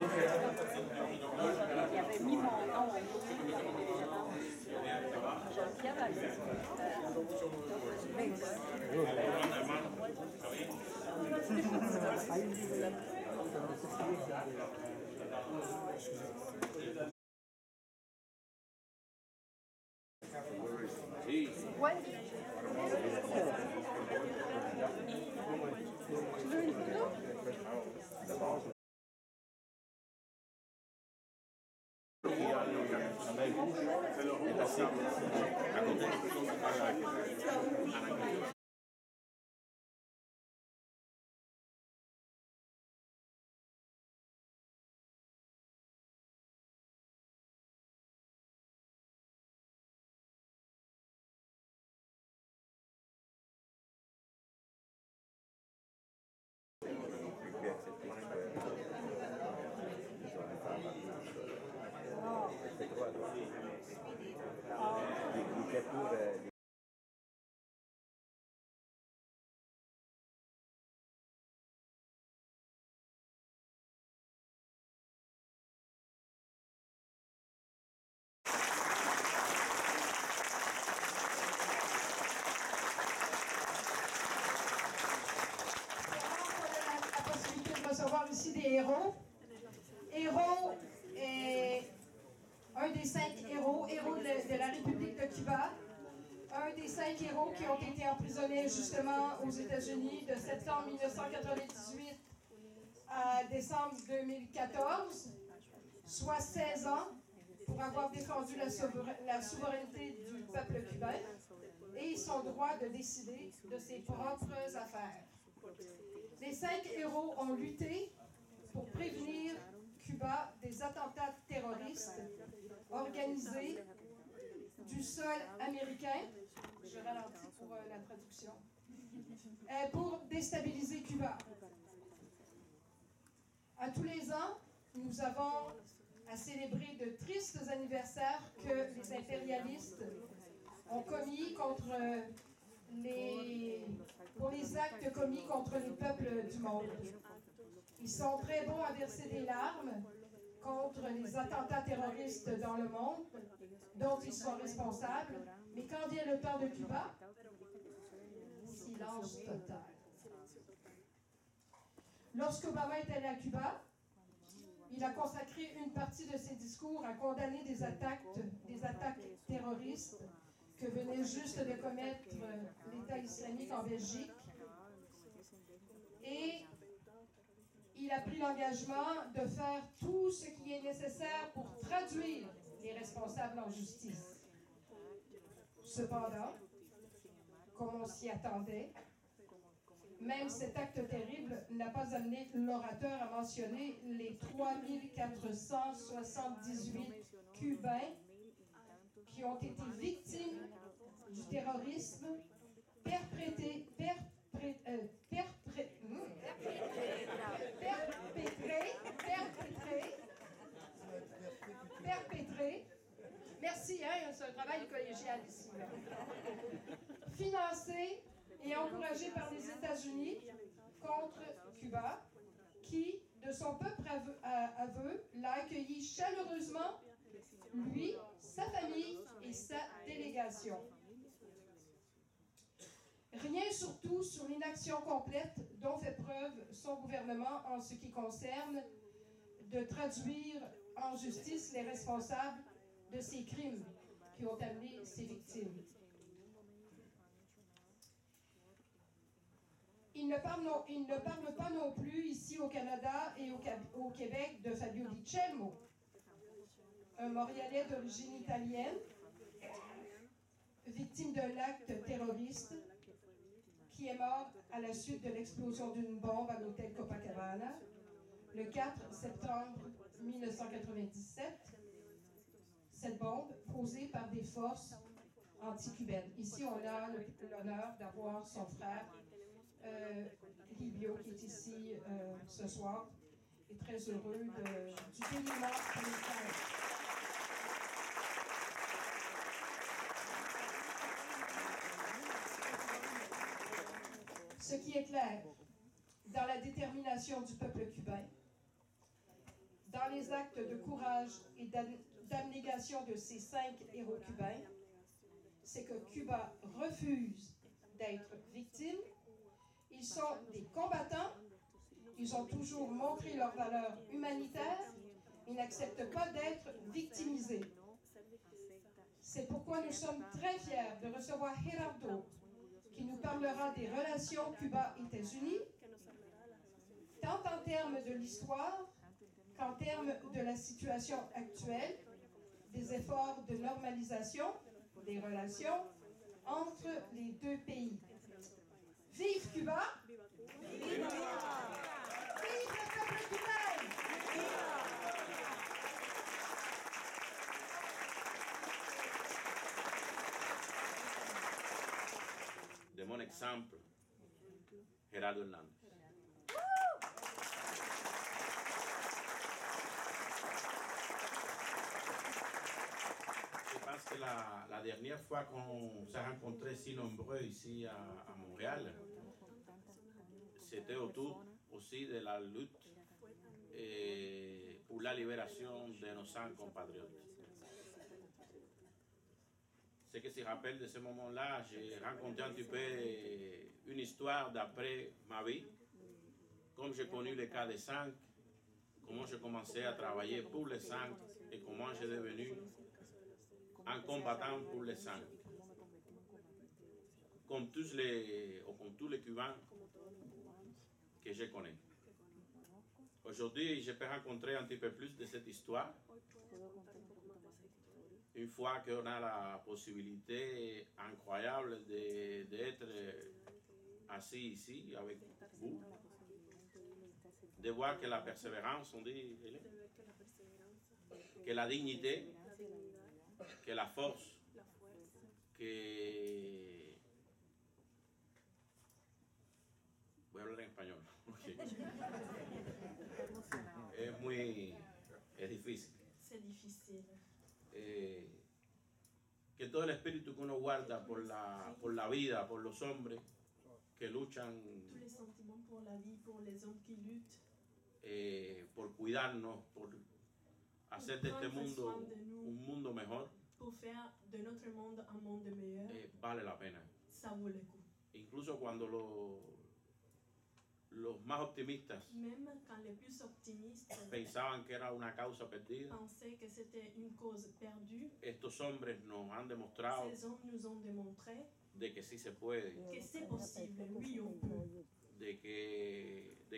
Il avait mis mon nom à Jean-Pierre ouais. Tu veux une photo? Recevoir ici des héros. Héros est un des 5 héros de la République de Cuba, un des 5 héros qui ont été emprisonnés justement aux États-Unis de septembre 1998 à décembre 2014, soit 16 ans, pour avoir défendu la souveraineté du peuple cubain et son droit de décider de ses propres affaires. Les 5 héros ont lutté pour prévenir Cuba des attentats terroristes organisés du sol américain, je ralentis pour la traduction, pour déstabiliser Cuba. À tous les ans, nous avons à célébrer de tristes anniversaires que les impérialistes ont commis pour les actes commis contre les peuples du monde. Ils sont très bons à verser des larmes contre les attentats terroristes dans le monde, dont ils sont responsables, mais quand vient le temps de Cuba, silence total. Lorsqu'Obama est allé à Cuba, il a consacré une partie de ses discours à condamner des attaques terroristes que venait juste de commettre l'État islamique en Belgique. Et il a pris l'engagement de faire tout ce qui est nécessaire pour traduire les responsables en justice. Cependant, comme on s'y attendait, même cet acte terrible n'a pas amené l'orateur à mentionner les 3478 Cubains qui ont été victimes du terrorisme perpétré merci, hein, c'est un travail collégial ici. Financé et encouragé par les États-Unis contre Cuba, qui, de son propre aveu, l'a accueilli chaleureusement, lui, sa famille et sa délégation. Rien surtout sur l'inaction complète dont fait preuve son gouvernement en ce qui concerne de traduire en justice les responsables de ces crimes qui ont amené ces victimes. Il ne parle pas non plus ici au Canada et au Québec de Fabio Di Celmo, un Montréalais d'origine italienne, victime d'un acte terroriste, qui est mort à la suite de l'explosion d'une bombe à l'hôtel Copacabana le 4 septembre 1997. Cette bombe posée par des forces anti-cubaines. Ici, on a l'honneur d'avoir son frère Livio, qui est ici ce soir, et très heureux du dénouement pour les frères. Ce qui est clair, dans la détermination du peuple cubain, dans les actes de courage et d'abnégation de ces 5 héros cubains, c'est que Cuba refuse d'être victime. Ils sont des combattants. Ils ont toujours montré leur valeur humanitaire. Ils n'acceptent pas d'être victimisés. C'est pourquoi nous sommes très fiers de recevoir Gerardo, qui nous parlera des relations Cuba-États-Unis, tant en termes de l'histoire qu'en termes de la situation actuelle, des efforts de normalisation des relations entre les deux pays. Vive Cuba! Vive le peuple cubain! De mon exemple, Gerardo Hernández. Je pense que la dernière fois qu'on s'est rencontrés si nombreux ici à Montréal, c'était autour aussi de la lutte pour la libération de nos 5 compatriotes. Ce que se rappelle de ce moment-là, j'ai rencontré un petit peu une histoire d'après ma vie, comme j'ai connu le cas des 5, comment j'ai commencé à travailler pour les 5 et comment j'ai devenu un combattant pour les 5. Comme tous les Cubains que je connais. Aujourd'hui, je peux rencontrer un petit peu plus de cette histoire. Une fois qu'on a la possibilité incroyable d'être assis ici avec vous, de voir que la persévérance, on dit, que la dignité, que la force, que... Voy a hablar en español. Es difícil. C'est difficile. Que todo el espíritu que uno guarda por la vida, por los hombres que luchan, Tous les sentiments pour la vie, pour les hommes qui luttent, por cuidarnos, por hacer de este mundo un mundo mejor, pour faire de notre monde un monde meilleur, vale la pena. ça vaut le coup. Incluso cuando los más optimistas Même quand les plus optimistes pensaban que era una causa perdida, pensaient que c'était une cause perdue, estos hombres nos han demostrado ces hommes nous ont démontré de que sí se puede, que c'est possible, oui on peut. de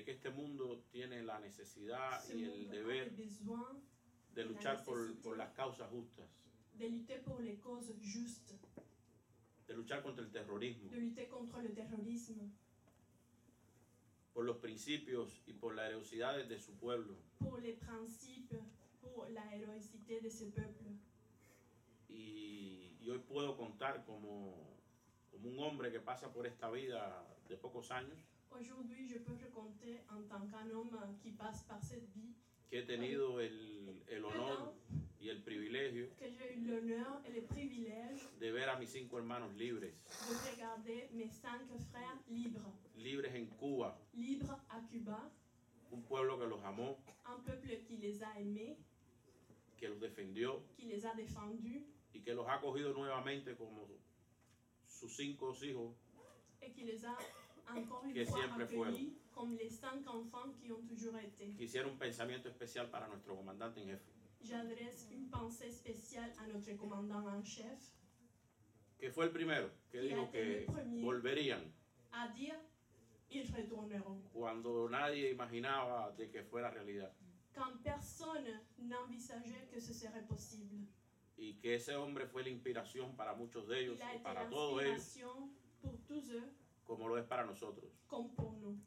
que este mundo tiene la necesidad Ce y monde el a deber besoin de luchar por las causas justas, de lutter pour les causes justes, de luchar contra el terrorismo, de lutter contre le terrorisme, por los principios y por la heroicidad de su pueblo. pour les principes, pour la héroïcité de ce peuple. Y hoy puedo contar como un hombre que pasa por esta vida de pocos años, Aujourd'hui, je peux raconter en tant qu'un homme qui passe par cette vie que he tenido el honor y el privilegio que j'ai eu l'honneur et le privilège de ver a mis 5 hermanos libres, de regarder mes 5 frères libres, libres en Cuba, libres à Cuba, un pueblo que los amó, un peuple qui les a aimés, que los defendió qui les a défendus y que los ha acogido nuevamente como sus 5 hijos et qui les a encore une que fois siempre accueillis comme les 5 enfants qui ont toujours été. Quisiera un pensamiento especial para nuestro comandante en jefe, J'adresse une pensée spéciale à notre commandant en chef, que fue el primero que qui a dijo été que le premier volverían à dire ils retourneront. cuando nadie imaginaba de que fuera realidad, Quand personne n'envisageait que ce serait possible. y que ese hombre fue la inspiración para muchos de ellos, Il a y été para todos ellos, l'inspiration pour tous eux, como lo es para nosotros. comme pour nous.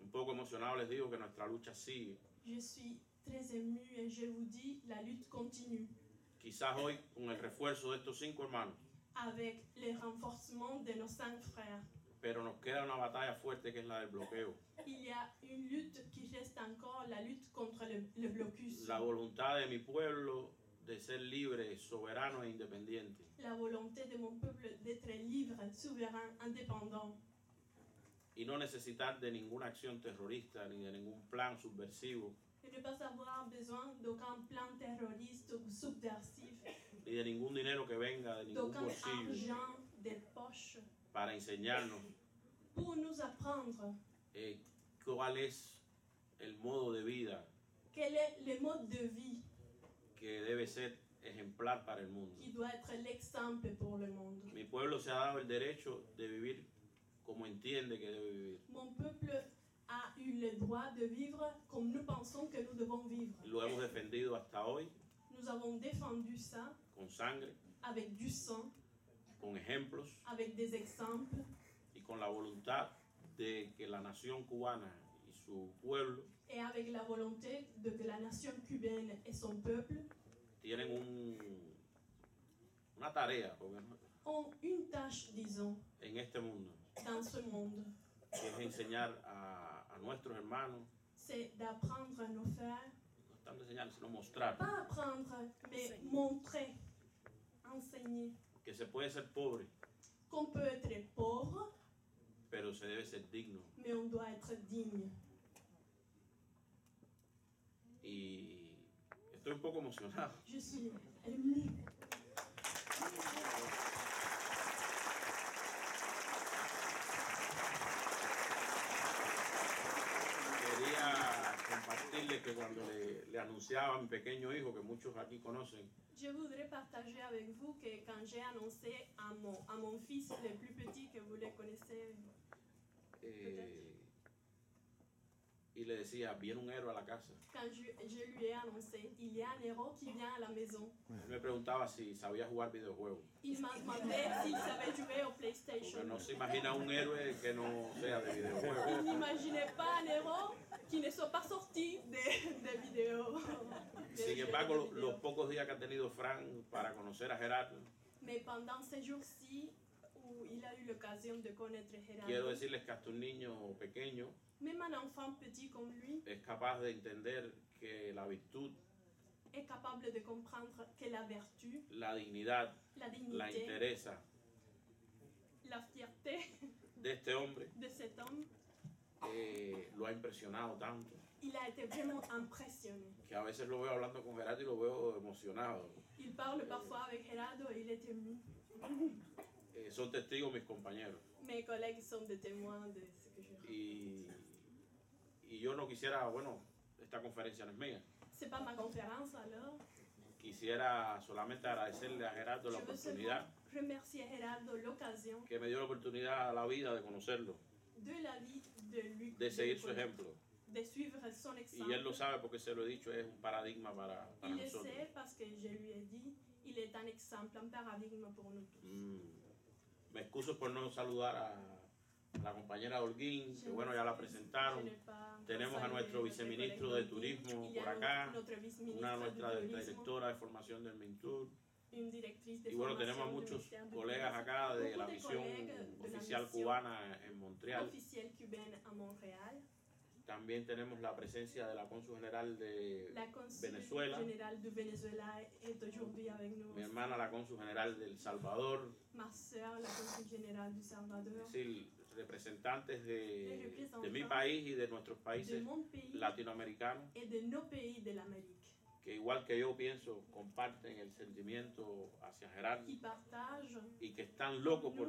Un poco emocionado les digo que nuestra lucha sigue. Je suis très émue et je vous dis, la lutte continue. Quizás hoy, con el refuerzo de estos 5 hermanos, Avec le renforcement de nos 5 frères. pero nos queda una batalla fuerte que es la del bloqueo. Il y a une lutte qui reste encore, la lutte contre le blocus. La voluntad de mi pueblo de ser libre, soberano e independiente. La volonté de mon peuple d'être libre, souverain, indépendant. Y no necesitar de ninguna acción terrorista ni de ningún plan subversivo et ne pas avoir besoin d'aucun plan terroriste ou subversif, ni de ningún dinero que venga de ningún d'aucun bolsillo argent des poches, para enseñarnos pour nous apprendre cuál es el modo de vida quel est le mode de vie que debe ser ejemplar para el mundo. qui doit être l'exemple pour le monde. Mi pueblo se ha dado el derecho de vivir como entiende que debe vivir. Mon peuple a eu le droit de vivre comme nous pensons que nous devons vivre. Lo hemos defendido hasta hoy Nous avons défendu ça con sangre, avec du sang, con ejemplos avec des exemples y con la voluntad de que la nación cubana y su pueblo et avec la volonté de que la nation cubaine et son peuple tienen una tarea ont une tâche, disons, en este mundo, dans ce monde. que es enseñar a nuestros hermanos, C'est d'apprendre à nos frères, no están de enseñar, sino mostrar pas apprendre, mais montrer, enseigner que se puede ser pobre, qu'on peut être pauvre, pero se debe ser digno. mais on doit être digne. Y estoy un poco emocionado. Je suis émue. Quería compartirles que cuando le anunciaba a mi pequeño hijo, que muchos aquí conocen, Je voudrais partager avec vous que quand j'ai annoncé à mon fils le plus petit, que vous le connaissez, y le decía, viene un héroe a la casa. quand je lui ai annoncé, il y a un héros qui vient à la maison. Él me preguntaba si sabía jugar videojuegos. Il m'a demandé s'il savait jouer au PlayStation. Porque no se imagina un héroe que no sea de videojuegos. Il n'imaginait pas un héros qui ne soit pas sorti des vidéos. Sin embargo, los pocos días que ha tenido Frank para conocer a Gerardo, Mais pendant ces jours-ci où il a eu l'occasion de connaître quiero Gerardo, decirles que hasta un niño pequeño même un enfant petit comme lui es capaz de entender que la virtud, est capable de comprendre que la vertu, la dignidad, la la dignité, entereza la fierté de este hombre de cet homme, lo ha impresionado tanto il a été vraiment impressionné. que a veces lo veo hablando con Gerardo y lo veo emocionado. Il parle parfois avec Gerardo et il est ému. Son testigos mis compañeros. Mes collègues sont des témoins de ce que je dis. Y yo no quisiera, bueno, esta conferencia no es mía. C'est pas ma conférence alors. Quisiera solamente agradecerle a Gerardo la Je veux oportunidad seulement remercier Gerardo l'occasion que me dio la oportunidad a la vida de conocerlo, de la vie de lui, de seguir le su connaître, ejemplo. de suivre son Y exemple. él lo sabe porque se lo he dicho, es un paradigma para Il le nosotros. sait parce que je lui ai dit, il est un exemple, un paradigme pour nous tous. Me excuso por no saludar a la compañera Holguín, que bueno, ya la presentaron. Je n'ai pas encore Tenemos a salué nuestro notre viceministro collègue de Turismo Il y a por acá, notre vice-ministre una nuestra du tourisme, directora de formación del MINTUR. une directrice de Y bueno, formation tenemos du muchos ministère du colegas tourisme, acá de beaucoup la de misión collègues de la oficial mission cubana en Montreal. officielle cubaine à Montréal. También tenemos la presencia de la cónsul general de La consul Venezuela, générale du Venezuela est aujourd'hui avec nous. mi hermana la cónsul general de El Salvador, Ma sœur, la consul générale du Salvador. es decir, representantes de mi país y de nuestros De países mon pays latinoamericanos, et de nos pays de l'Amérique, que igual que yo pienso, comparten el sentimiento hacia Gerardo qui partagent y que están locos por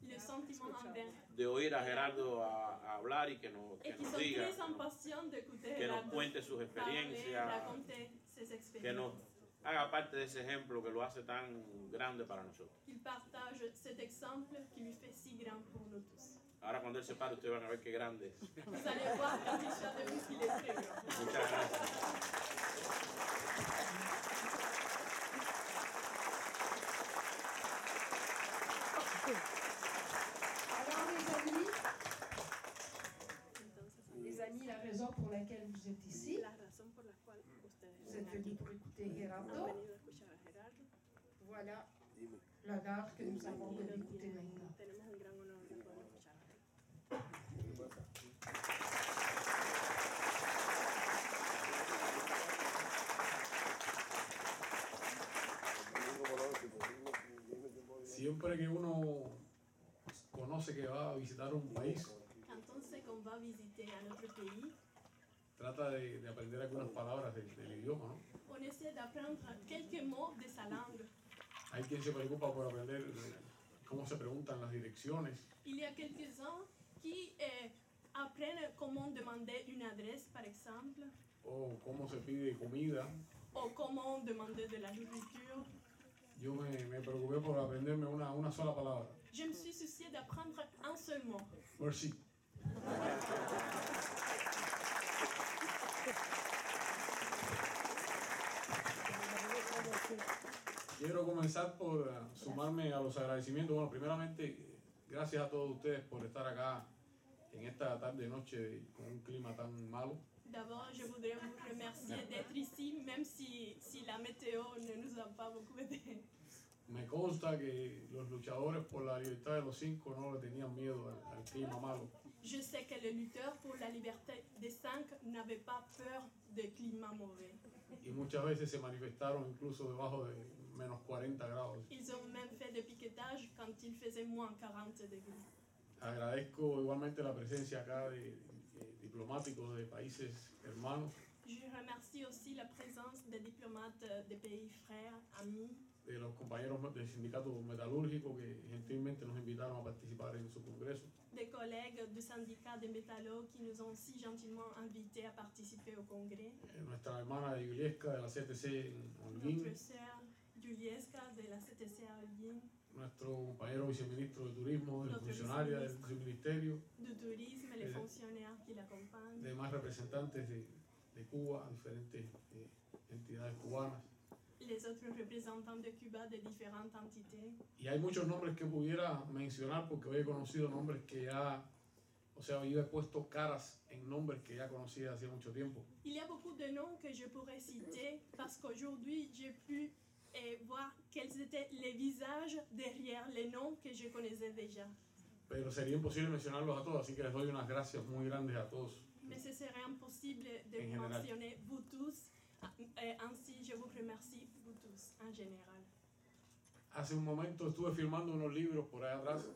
le sentiment envers de oír a Gerardo a hablar y que nos et qui sont diga, très impatients d'écouter que nos Gerardo cuente sus parler, experiencias, raconter ses que nos expériences. haga parte de ese ejemplo que lo hace tan grande para nosotros. Il partage cet exemple qui lui fait si grand pour nous tous. Ahora cuando él se pare ustedes van a ver qué grande es. Vous allez voir quand il soit debout qu'il est très grand. Muchas gracias. Alors, les amis, la raison pour laquelle vous êtes ici, La razón por la cual ustedes vous êtes venus pour écouter Gerardo. han venido a escuchar a Gerardo. Voilà l'honneur que nous avons de l'écouter maintenant. Tenemos un gran honor de poder escuchar a Gerardo. Siempre que uno conoce que va a visitar un país, Quand on sait qu'on va visiter un autre pays, trata de aprender algunas palabras del idioma, ¿no? On essaie d'apprendre quelques mots de sa langue. Hay quien se preocupa por aprender cómo se preguntan las direcciones. Il y a quelques-uns qui apprennent comment demander une adresse, par exemple, O cómo se pide comida. ou comment demander de la nourriture. Yo me preocupé por aprenderme una sola palabra. Je me suis souciée d'apprendre un seul mot. Merci. Quiero comenzar por sumarme a los agradecimientos. Bueno, primeramente, gracias a todos ustedes por estar acá en esta tarde-noche con un clima tan malo. D'abord, je voudrais vous remercier d'être ici, même si la météo ne nous a pas beaucoup aidé. Me consta que los luchadores por la libertad de los 5 no le tenían miedo al clima malo. Je sais que les lutteurs pour la liberté des 5 n'avaient pas peur des climats mauvais. Y muchas veces se manifestaron incluso debajo de menos 40 grados. Ils ont même fait des piquetages quand il faisait moins 40 degrés. Agradezco igualmente la presencia acá de diplomáticos de países hermanos, Je remercie aussi la présence des diplomates des pays frères, amis, de los compañeros del sindicato metalúrgico que gentilmente nos invitaron a participar en su congreso. des collègues du syndicat des métallos qui nous ont si gentiment invités à participer au congrès, Nuestra hermana de Iglesca de la CTC en Holguín, notre sœur Julieska de la CTC à Holguín, nuestro compañero viceministro de Turismo, de Nuestro funcionaria del viceministro. ministerio, du tourisme, les fonctionnaires qui l'accompagnent, demás representantes de Cuba, diferentes entidades cubanas. les autres représentants de Cuba de différentes entités. Y hay muchos nombres que pudiera mencionar porque hoy he conocido nombres que ya, o sea, yo he puesto caras en nombres que ya conocía hace mucho tiempo. Il y a beaucoup de noms que je pourrais citer parce qu'aujourd'hui j'ai pu voir quels étaient les visages derrière les noms que je connaissais déjà. Pero sería imposible mencionarlos a todos, así que les doy unas gracias muy grandes a todos. Mais ce serait impossible de En vous général. mentionner vous tous. Ainsi, je vous remercie vous tous en général. Hace un momento estuve firmando unos libros por allá atrás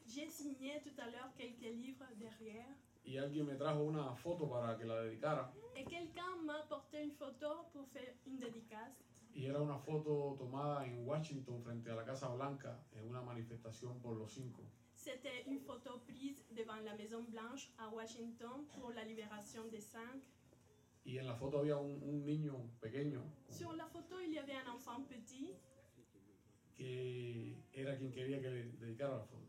J'ai signé tout à l'heure quelques livres derrière y alguien me trajo una foto para que la dedicara. et quelqu'un m'a apporté une photo pour faire une dédicace. Y era una foto tomada en Washington frente a la Casa Blanca en una manifestación por los 5. C'était une photo prise devant la Maison Blanche à Washington pour la libération des 5. Y en la foto había un niño pequeño Sur la photo, il y avait un enfant petit que era quien quería que le dedicara la foto.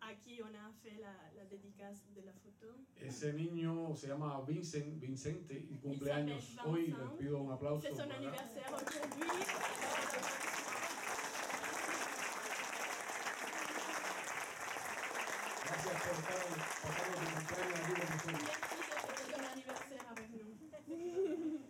à qui on a fait la dédicace de la photo. Ese niño se llama Vincente y cumple años Vincent. hoy. Les pido un aplauso. C'est son por acá. anniversaire aujourd'hui. Gracias por estar pasando tu cumpleaños aquí con nosotros. Merci de fêter ton anniversaire avec nous.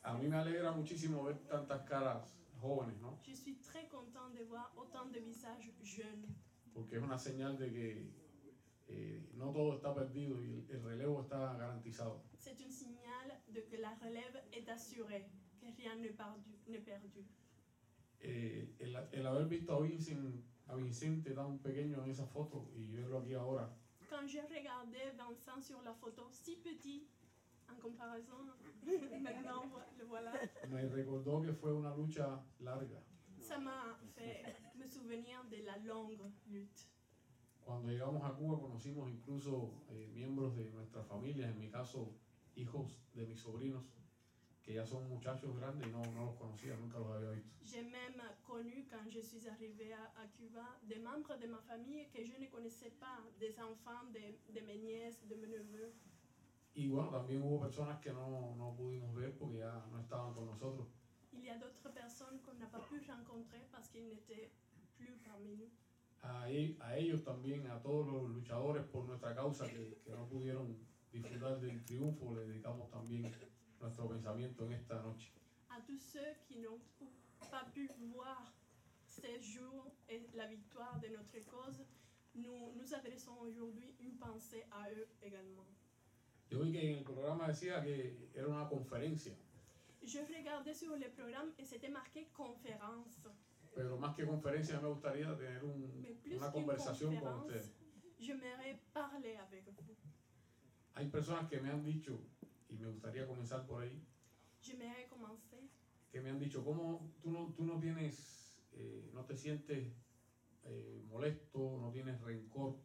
A mí me alegra muchísimo ver tantas caras jóvenes, ¿no? Je suis très content de voir autant de visages jeunes. Porque es una señal de que no todo está perdido y el relevo está garantizado. C'est un signal de que la relève est assurée, que rien n'est perdu. El haber visto a Vicente tan pequeño en esa foto y verlo aquí ahora, Quand j'ai regardé Vincent sur la photo, si petit, en comparaison, maintenant le voilà, me recordó que fue una lucha larga. ça m'a fait me souvenir de la longue lutte. Cuando llegamos a Cuba conocimos incluso miembros de nuestras familias, en mi caso hijos de mis sobrinos, que ya son muchachos grandes y no los conocía, nunca los había visto. J'ai même connu, quand je suis arrivée à Cuba, des membres de ma famille que je ne connaissais pas, des enfants de mes nièces, de mes neveux. Y bueno, también hubo personas que no pudimos ver porque ya no estaban con nosotros. Il y a d'autres personnes qu'on n'a pas pu rencontrer parce qu'ils n'étaient plus parmi nous. A ellos también, a todos los luchadores por nuestra causa que no pudieron disfrutar del triunfo, le dedicamos también nuestro pensamiento en esta noche. À tous ceux qui n'ont pas pu voir ces jours et la victoire de notre cause, nous adressons aujourd'hui une pensée à eux également. Yo vi que en el programa decía que era una conferencia, Je regardais sur le programme et c'était marqué conférence. pero más que conferencia me gustaría tener Mais plus una qu'une conversación con conférence, ustedes. j'aimerais parler avec vous. Hay personas que me han dicho y me gustaría comenzar por ahí, J'aimerais commencer. que me han dicho, ¿cómo tú no tienes, no te sientes molesto, no tienes rencor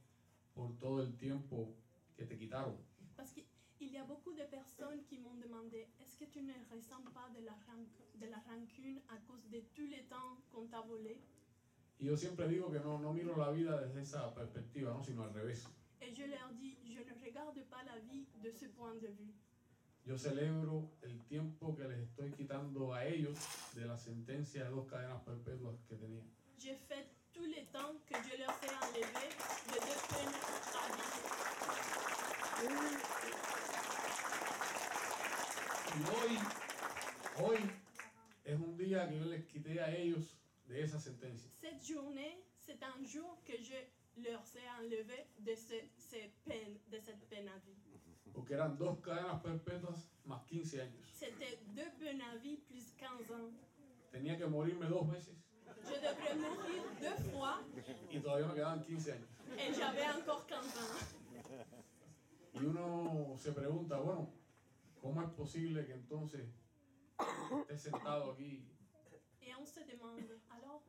por todo el tiempo que te quitaron? Parce qu'il y a beaucoup de personnes qui m'ont demandé, est-ce que tu ne ressens pas de la rancune à cause de tous les temps qu'on t'a volé? Y yo siempre digo que no miro la vida desde esa perspectiva, ¿no? Sino al revés. Et je leur dis, je ne regarde pas la vie de ce point de vue. Yo celebro el tiempo que les estoy quitando a ellos de la sentencia de 2 cadenas perpetuas que tenían. Je fête tous les temps que je leur ai enlevé de 2 peines à vie. Y hoy es un día que yo les quité a ellos de esa sentencia. Cette journée, c'est un jour que je leur ai enlevé de cette peine à vie. Porque eran 2 cadenas perpetuas más 15 años. C'était 2 peines à vie plus 15 ans. Tenía que morirme 2 veces Je devrais mourir 2 fois y todavía me quedaban 15 años. et j'avais encore 15 ans. Y uno se pregunta, bueno, ¿cómo es posible que entonces esté sentado aquí Et on se demande, alors,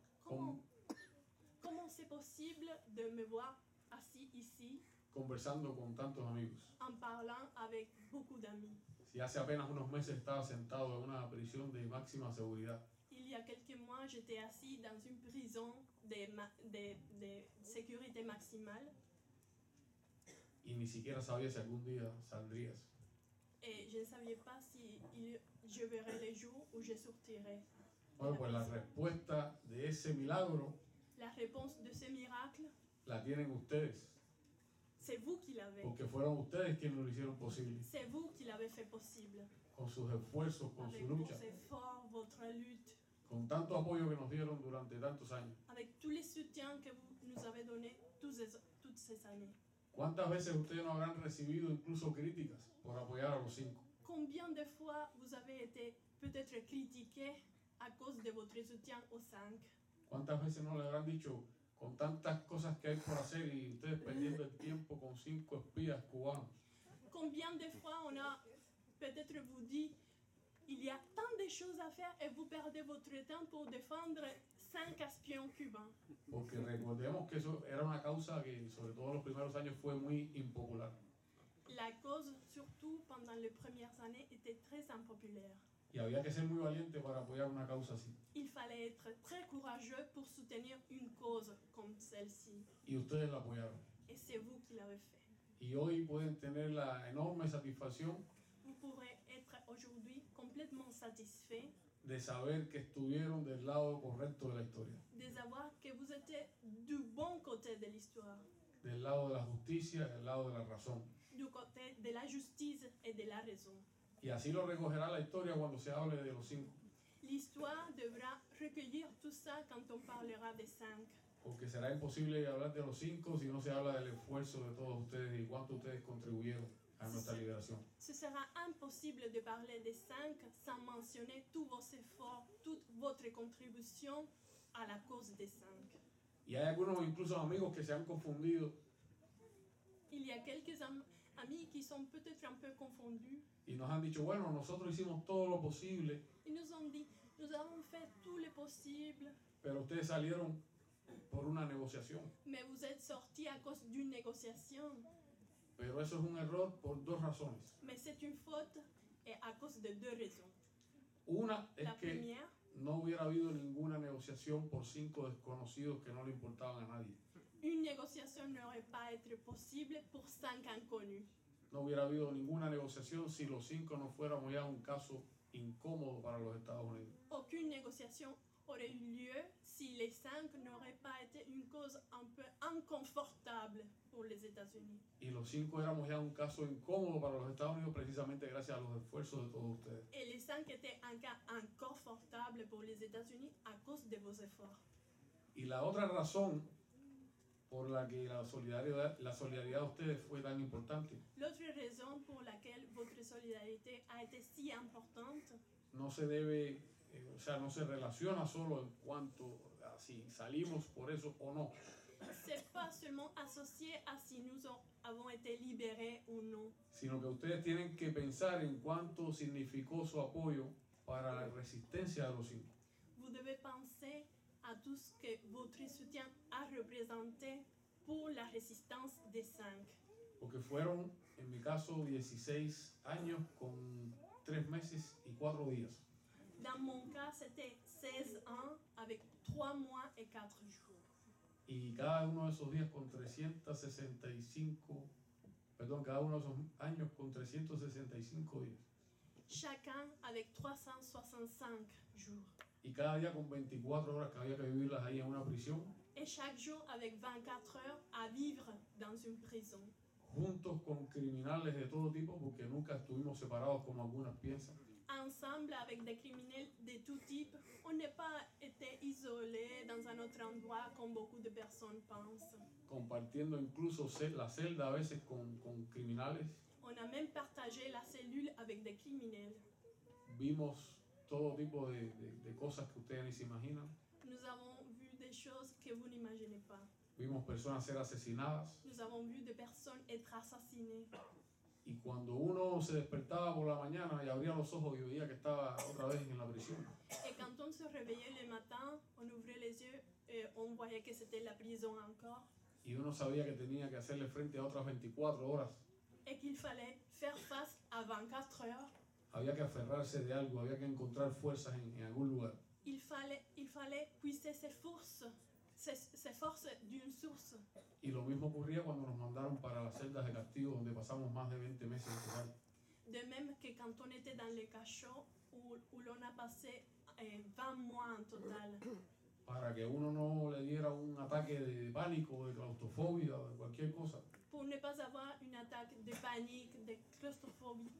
comment c'est possible de me voir assis ici conversando con tantos amigos? en parlant avec beaucoup d'amis? Si hace apenas unos meses estaba sentado en una prisión de máxima seguridad. Il y a quelques mois, j'étais assis dans une prison de sécurité maximale Y ni siquiera sabía si algún día saldrías. et je ne savais pas si je verrais le jour où je sortirais. Bueno, pues la respuesta de ese milagro La réponse de ce miracle, la tienen ustedes, c'est vous qui l'avez. porque fueron ustedes quienes lo hicieron posible, C'est vous qui l'avez fait possible. con sus esfuerzos, con Avec su vos lucha, efforts, votre lutte, con tanto apoyo que nos dieron durante tantos años. avec tous les soutiens que vous nous avez donnés toutes ces années. ¿Cuántas veces ustedes no habrán recibido incluso críticas por apoyar a los 5? Combien de fois vous avez été peut-être critiqué à cause de votre soutien aux 5? ¿Cuántas veces no le habrán dicho, con tantas cosas que hay por hacer y ustedes perdiendo el tiempo con 5 espías cubanos? Combien de fois on a peut-être vous dit, il y a tant de choses à faire et vous perdez votre temps pour défendre 5 espions cubains? Porque recordemos que eso era una causa que sobre todo en los primeros años fue muy impopular. La cause, surtout pendant les premières années, était très impopulaire. Y había que ser muy valiente para apoyar una causa así. Il fallait être très courageux pour soutenir une cause comme celle-ci. Y ustedes la apoyaron. Et c'est vous qui l'avez fait. Y hoy pueden tener la enorme satisfacción Vous pourrez être aujourd'hui complètement satisfait de saber que estuvieron del lado correcto de la historia, de savoir que vous étiez du bon côté de l'histoire, del lado de la justicia, del lado de la razón. du côté de la justice et de la raison. Y así lo recogerá la historia cuando se hable de los 5, L'histoire devra recueillir tout ça quand on parlera des 5. porque será imposible hablar de los 5 si no se habla del esfuerzo de todos ustedes y cuánto ustedes contribuyeron a nuestra liberación. Ce sera impossible de parler des 5 sans mentionner tous vos efforts, toute votre contribution à la cause des 5. Y hay algunos incluso amigos que se han confundido Il y a quelques amis qui sont peut-être un peu confondus. y nos han dicho, bueno, nosotros hicimos todo lo posible, Ils nous ont dit, nous avons fait tout le possible, pero ustedes salieron por una negociación. mais vous êtes sortis à cause d'une négociation. Pero eso es un error por 2 razones. Mais c'est une faute et à cause de 2 raisons. Una es La que première, no hubiera habido ninguna negociación por 5 desconocidos que no le importaban a nadie. une négociation n'aurait pas été possible pour 5 inconnus. No hubiera habido ninguna negociación si los 5 no fuéramos ya un caso incómodo para los Estados Unidos. Aucune négociation aurait eu lieu si les 5 n'auraient pas été une cause un peu inconfortable pour les États-Unis. Y los 5 éramos ya un caso incómodo para los Estados Unidos precisamente gracias a los esfuerzos de todos ustedes. Et les 5 étaient un cas inconfortable pour les États-Unis à cause de vos efforts. Y la otra razón por la que la solidaridad de ustedes fue tan importante L'autre raison pour laquelle votre solidarité a été si importante no se debe, no se relaciona solo en cuanto a si salimos por eso o no, c'est pas seulement associé à si nous avons été libérés ou non, sino que ustedes tienen que pensar en cuánto significó su apoyo para la resistencia de los 5. vous devez penser à tout ce que votre soutien a représenté pour la résistance des 5. Porque fueron, en mi caso, 16 años con 3 meses y 4 días. Dans mon cas, c'était 16 ans avec 3 mois et 4 jours. Y cada uno de esos días con 365, perdón, cada uno de esos años con 365 días. Chacun avec 365 jours. Y cada día con 24 horas que había que vivirlas ahí en una prisión, Et chaque jour avec 24 heures à vivre dans une prison. juntos con criminales de todo tipo, porque nunca estuvimos separados como algunas piensan. Ensemble avec des criminels de tout type, on n'est pas été isolés dans un autre endroit comme beaucoup de personnes pensent. Compartiendo incluso la celda a veces con criminales. On a même partagé la cellule avec des criminels. Vimos todo tipo de cosas que ustedes ni se imaginan. Nous avons vu des choses que vous n'imaginez pas. Vimos personas ser asesinadas. Nous avons vu des personnes être assassinées. Y cuando uno se despertaba por la mañana y abría los ojos y veía que estaba otra vez en la prisión, Et quand on se réveillait le matin, on ouvrait les yeux et on voyait que c'était la prison encore. y uno sabía que tenía que hacerle frente a otras 24 horas, Et qu'il fallait faire face à 24 heures. había que aferrarse de algo, había que encontrar fuerzas en algún lugar. Il fallait puiser ses forces d'une source. Y lo mismo ocurría cuando nos mandaron para las celdas de castigo, donde pasamos más de 20 meses en total. De même que quand on était dans les cachots où l'on a passé 20 mois en total. Para que uno no le diera un ataque de pánico, de claustrofobia, de cualquier cosa. Pour ne pas avoir une attaque de panique, de claustrophobie.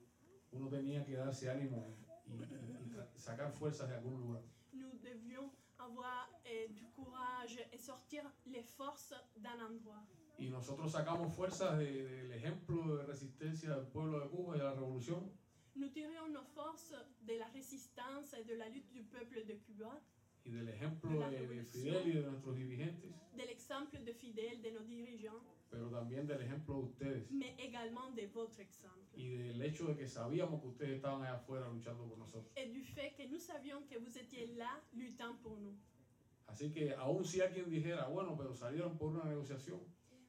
Uno tenía que darse ánimo y sacar fuerzas de algún lugar. Nous devions avoir du courage et sortir les forces d'un endroit. Y nosotros sacamos fuerzas del ejemplo de resistencia del pueblo de Cuba y de la revolución. Nous tirions nos forces de la résistance et de la lutte du peuple de Cuba, Y del ejemplo de Fidel y de nuestros dirigentes, de l'exemple de Fidel, de nos dirigeants, pero también del ejemplo de ustedes mais également de votre exemple. y del hecho de que sabíamos que ustedes estaban allá afuera luchando por nosotros. Et du fait que nous savions que vous étiez là, luttant pour nous. Así que aun si alguien dijera, bueno, pero salieron por una negociación,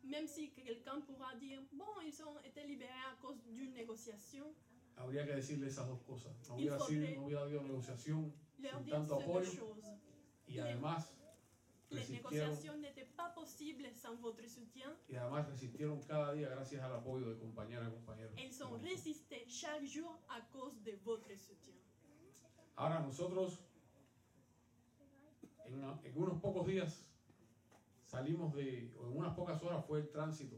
Même si quelqu'un pourra dire, bon, ils ont été libérés à cause d'une négociation, habría que decirle esas dos cosas. No Y hubiera habido negociación leur sin dire tanto ces deux apoyo choses. y además Les resistieron, négociations n'étaient pas possibles sans votre soutien. resistieron cada día gracias al apoyo de compañeras y compañeros. Et ils ont résisté chaque jour à cause de votre soutien. Ahora nosotros en unos pocos días salimos o en unas pocas horas fue el tránsito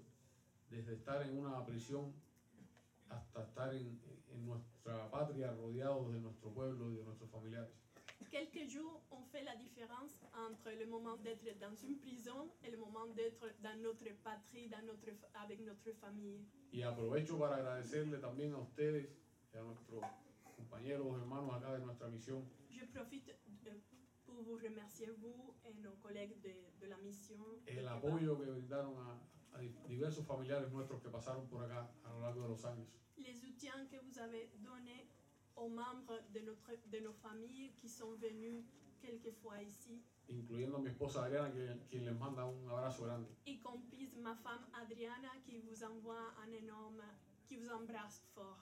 desde estar en una prisión hasta estar en nuestra patria, rodeados de nuestro pueblo y de nuestros familiares. Quelques jours ont fait la différence entre le moment d'être dans une prison et le moment d'être dans notre patrie, avec notre famille. Y aprovecho para agradecerle también a ustedes y a nuestros compañeros, hermanos acá de nuestra misión, Je profite pour vous remercier, vous et nos collègues de la mission. de el Cuba. apoyo que brindaron a diversos familiares nuestros que pasaron por acá a lo largo de los años. Les soutiens que vous avez donnés aux membres de nos familles qui sont venus quelquefois ici, Incluyendo a mi esposa Adriana, quien les manda un abrazo grande. y compris ma femme Adriana qui vous envoie un énorme, qui vous embrasse fort.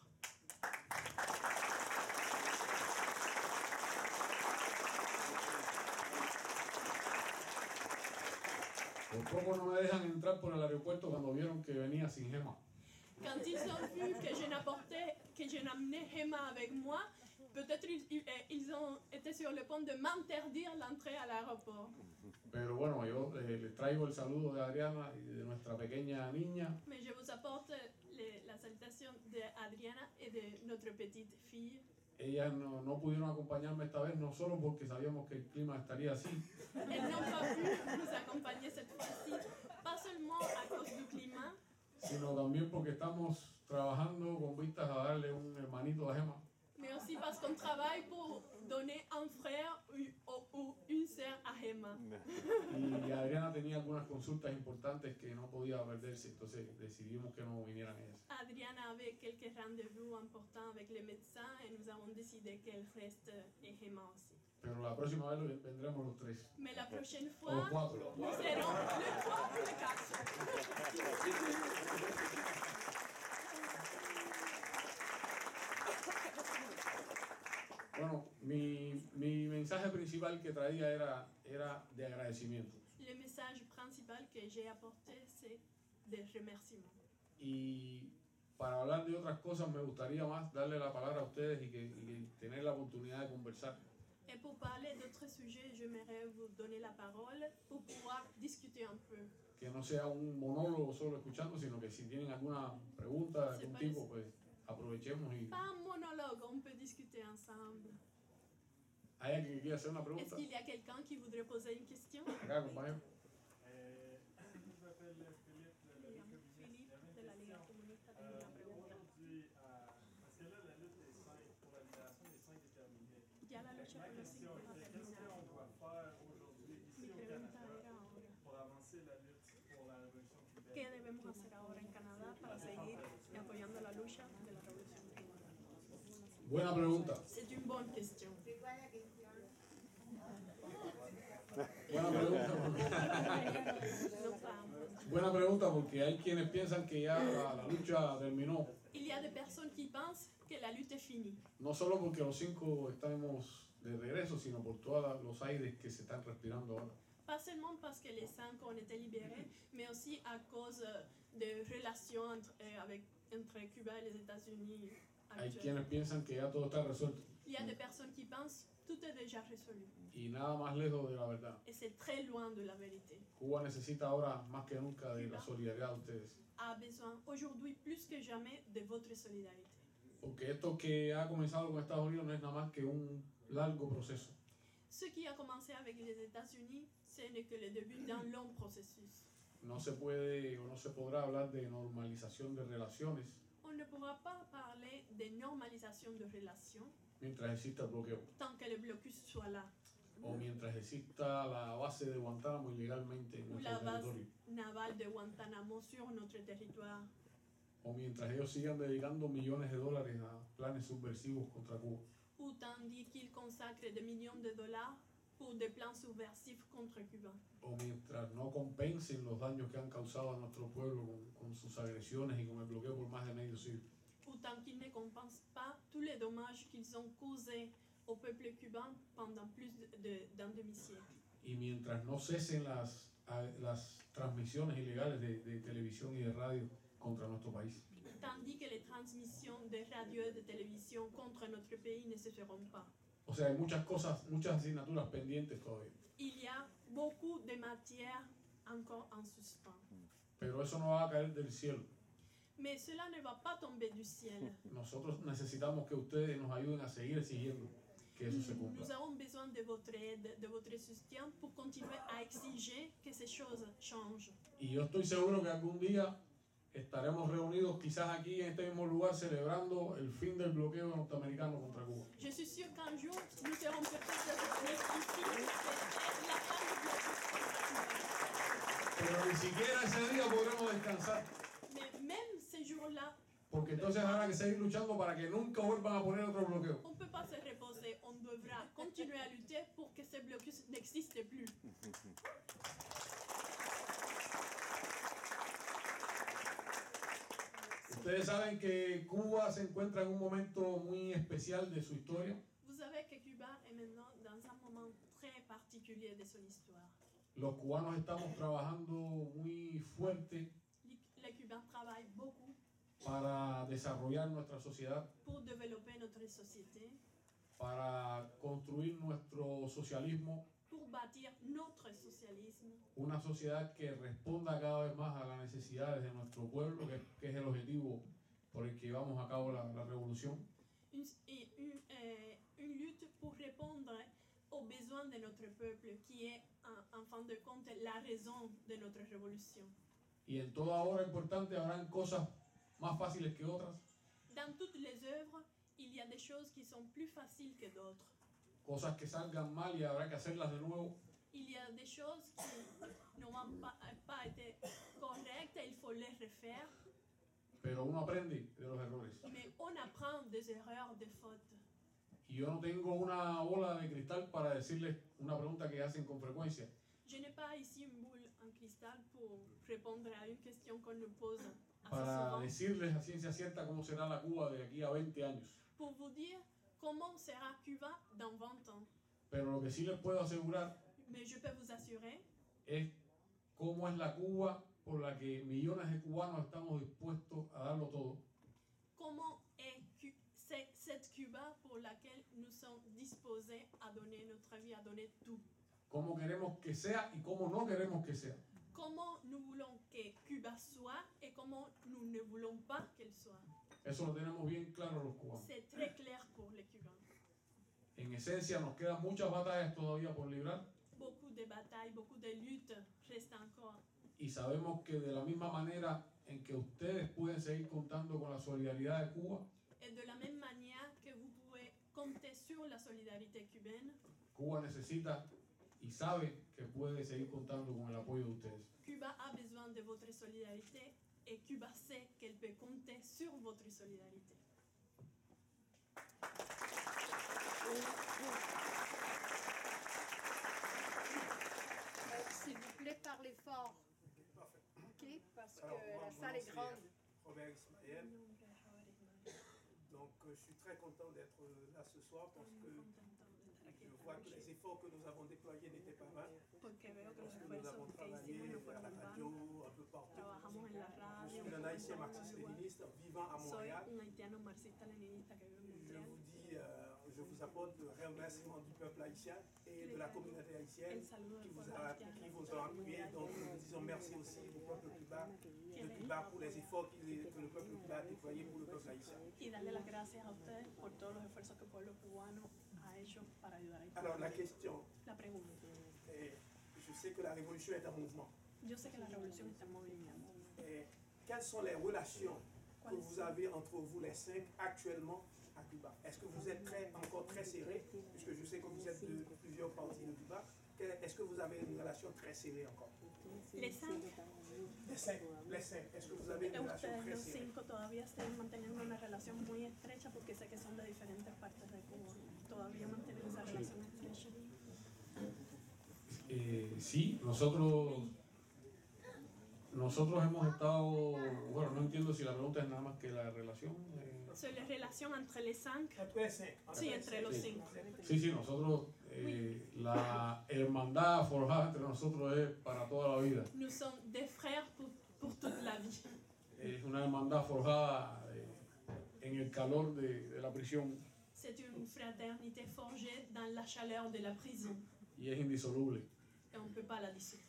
Por poco no me dejan entrar por el aeropuerto cuando vieron que venía sin Gema. Quand ils ont vu que je n'amenais Emma avec moi, peut-être ils ont été sur le point de m'interdire l'entrée à l'aéroport. Pero bueno, yo les traigo el saludo de Adriana y de nuestra pequeña niña. Mais je vous apporte la salutation d'Adriana et de notre petite fille. Ellas no pudieron acompañarme esta vez, no solo porque sabíamos que el clima estaría así, Elles n'ont pas pu nous accompagner cette fois-ci, pas seulement à cause du climat, sino también porque estamos trabajando con vistas a darle un hermanito a Gema. mais aussi parce qu'on travaille pour donner un frère ou une sœur à Gema. Y Adriana tenía algunas consultas importantes que no podía perderse, entonces decidimos que no vinieran ellas. Adriana avait quelques rendez-vous importants avec les médecins et nous avons décidé qu'elle reste et Gema aussi. Pero la próxima vez vendremos los tres. Mais la prochaine O los fois, cuatro. nous serons le 3 ou le 4. Bueno, mi mensaje principal que traía era de agradecimiento. Le message principal que j'ai apporté, c'est des remerciements. Y para hablar de otras cosas me gustaría más darle la palabra a ustedes y tener la oportunidad de conversar. Et pour parler d'autres sujets, j'aimerais vous donner la parole pour pouvoir discuter un peu. Que no sea un monólogo solo escuchando, sino que si tienen alguna pregunta de algún tipo, pues aprovechemos y... Pas un monologue, on peut discuter ensemble. ¿Hay alguien que quiera hacer una Est-ce pregunta? qu'il y a quelqu'un qui voudrait poser une question? Acá, compañero. Je m'appelle Philippe de la Ligue Philippe de la Liga Comunista tiene una pregunta. Aujourd'hui, parce que là, la lutte des cinq pour la libération des cinq déterminés. Ya la lucha Ma por los question cinco était qu'est-ce terminada. qu'on doit faire aujourd'hui ici Mi au pregunta Canada era ahora, pour avancer la lutte pour la révolution ¿qué cubaine? debemos hacer ahora en Canadá para seguir apoyando la lucha de la revolución cubana? Buena pregunta. C'est une bonne question. Buena pregunta. No pas. Buena pregunta porque hay quienes piensan que ya la lucha terminó. Il y a des personnes qui pensent que la lutte est finie. No solo porque los cinco estamos de regreso, sino por todos los aires que se están respirando ahora. Pas seulement parce que les 5 ont été libérés, mais aussi à cause des relations entre Cuba et les États-Unis Hay actuelles. quienes piensan que ya todo está resuelto Il y a des personnes qui pensent tout est déjà résolu. y nada más lejos de la verdad. Et c'est très loin de la vérité. Cuba necesita ahora más que nunca de la solidaridad de ustedes. A besoin aujourd'hui plus que jamais de votre solidarité. Porque esto que ha comenzado con Estados Unidos no es nada más que un largo proceso. Ce qui a commencé avec les États-Unis, ce n'est que le début d'un long processus. No se puede o no se podrá hablar de normalización de relaciones On ne pourra pas parler de normalisation de relations mientras exista el bloqueo tant que le blocus soit là, o mientras exista la base de Guantánamo ilegalmente en ou nuestro la base territorio navale de Guantánamo sur notre territoire, o mientras ellos sigan dedicando millones de dólares a planes subversivos contra Cuba. ou tandis qu'ils consacrent des millions de dollars pour des plans subversifs contre Cuba, O mientras no compensen los daños que han causado a nuestro pueblo con sus agresiones y con el bloqueo por más de medio siglo. ou tant qu'ils ne compensent pas tous les dommages qu'ils ont causés au peuple cubain pendant plus d'un demi-siècle. Y mientras no cesen las transmisiones ilegales de televisión y de radio contra nuestro país. Tandis que les transmissions de radio et de télévision contre notre pays ne se feront pas. O sea, hay muchas cosas, muchas asignaturas pendientes todavía. Il y a beaucoup de matières encore en suspens. Pero eso no va a caer del cielo. Mais cela ne va pas tomber du ciel. Nosotros necesitamos que ustedes nos ayuden a seguir exigiendo que eso se Nous cumpla. avons besoin de votre aide, de votre soutien pour continuer à exiger que ces choses changent. Y yo estoy seguro que algún día estaremos reunidos quizás aquí en este mismo lugar celebrando el fin del bloqueo norteamericano contra Cuba. Je suis sûre qu'un jour, nous serons peut-être réunis ici pour fêter la fin du blocus contre Cuba. Pero ni siquiera ese día podremos descansar, Mais même ces jours-là, porque entonces habrá que seguir luchando para que nunca vuelvan a poner otro bloqueo. on ne peut pas se reposer. On devra continuer à lutter pour que ce blocus n'existe plus. Ustedes saben que Cuba se encuentra en un momento muy especial de su historia. Vous savez que Cuba est maintenant dans un moment très particulier de son histoire. Los cubanos estamos trabajando muy fuerte Les Cubains travaillent beaucoup para desarrollar nuestra sociedad, pour développer notre société, para construir nuestro socialismo, pour bâtir notre socialisme, una sociedad que responda cada vez más a las necesidades de nuestro pueblo, que es el objetivo por el que llevamos a cabo la revolución. une lutte pour répondre aux besoins de notre peuple, qui est en fin de compte la raison de notre révolution. Y en toda obra importante habrán cosas más fáciles que otras, Dans toutes les œuvres, il y a des choses qui sont plus faciles que d'autres. cosas que salgan mal y habrá que hacerlas de nuevo. il y a des choses qui n'ont pas été correctes et il faut les refaire. Pero uno aprende de los errores. Mais on apprend des erreurs, des fautes. Y yo no tengo una bola de cristal para decirles una pregunta que hacen con frecuencia. Je n'ai pas ici une boule en cristal pour répondre à une question qu'on nous pose assez Para souvent. decirles a ciencia cierta cómo será la Cuba de aquí a 20 años. Pour vous dire comment sera Cuba dans 20 ans. Pero lo que sí les puedo asegurar Mais je peux vous assurer es cómo es la Cuba por la que millones de cubanos estamos dispuestos a darlo todo. comment est cette Cuba pour laquelle nous sommes disposés à donner notre vie, à donner tout. Cómo queremos que sea y cómo no queremos que sea. Comment nous voulons que Cuba soit et comment nous ne voulons pas qu'elle soit. Eso lo tenemos bien claro los cubanos. C'est très clair pour les Cubains. En esencia nos quedan muchas batallas todavía por librar Beaucoup de batailles, beaucoup de luttes restent encore. y sabemos que de la misma manera en que ustedes pueden seguir contando con la solidaridad de Cuba, Et de la même manière que vous pouvez compter sur la solidarité cubaine, Cuba necesita y sabe que puede seguir contando con el apoyo de ustedes. Cuba a besoin de votre solidarité et Cuba sait qu'elle peut compter sur votre solidarité. S'il vous plaît, parlez fort. Parfait. OK? Parce que Alors, la mon salle nom, est c'est grande. Robert Ismaël. Donc, je suis très content d'être là ce soir parce que je vois que les efforts que nous avons déployés n'étaient pas mal. Porque veo que los Parce que nous avons esfuerzos que travaillé hicimos no à fueron la en vano. radio, un peu partout. Trabajamos en la Je radio. suis un haïtien marxiste-léniniste vivant à Soy Montréal. un haitiano marxista-leninista que vive en Je Montréal. vous dis, je vous apporte le remerciement du peuple haïtien et de la communauté haïtienne El saludo del qui vous pueblo a haitiano. appuyé. Donc nous disons merci aussi au peuple de Cuba pour les efforts que le peuple cubain a déployés pour le peuple haïtien. Y darle las gracias a ustedes por todos los esfuerzos que el pueblo cubano ha hecho para ayudar a Haití. Alors la question, La pregunta. je sais que la révolution est un mouvement. Yo sé que la revolución está en movimiento. Quelles sont les relations que vous avez entre vous les cinq actuellement à Cuba? Est-ce que vous êtes encore très serrés, puisque je sais que vous êtes de plusieurs parties de Cuba? Est-ce que vous avez une relation très serrée encore? Les cinq, Les cinq. Est-ce que vous avez une relation ustedes très los serrée? 5 todavía están manteniendo una relación muy estrecha porque sé que son de diferentes partes de Cuba. Todavía mantienen esa relación estrecha. Sí, nosotros hemos estado, bueno, no entiendo si la pregunta es nada más que la relación. Sur les relations entre les cinq. Entre les cinq. Sí, entre los Sí. 5. Sí, nosotros, la hermandad forjada entre nosotros es para toda la vida. Nous sommes des frères pour toute la vie. Es una hermandad forjada en el calor de la prisión C'est une fraternité forgée dans la chaleur de la prison y es indisoluble. et on ne peut pas la dissoudre.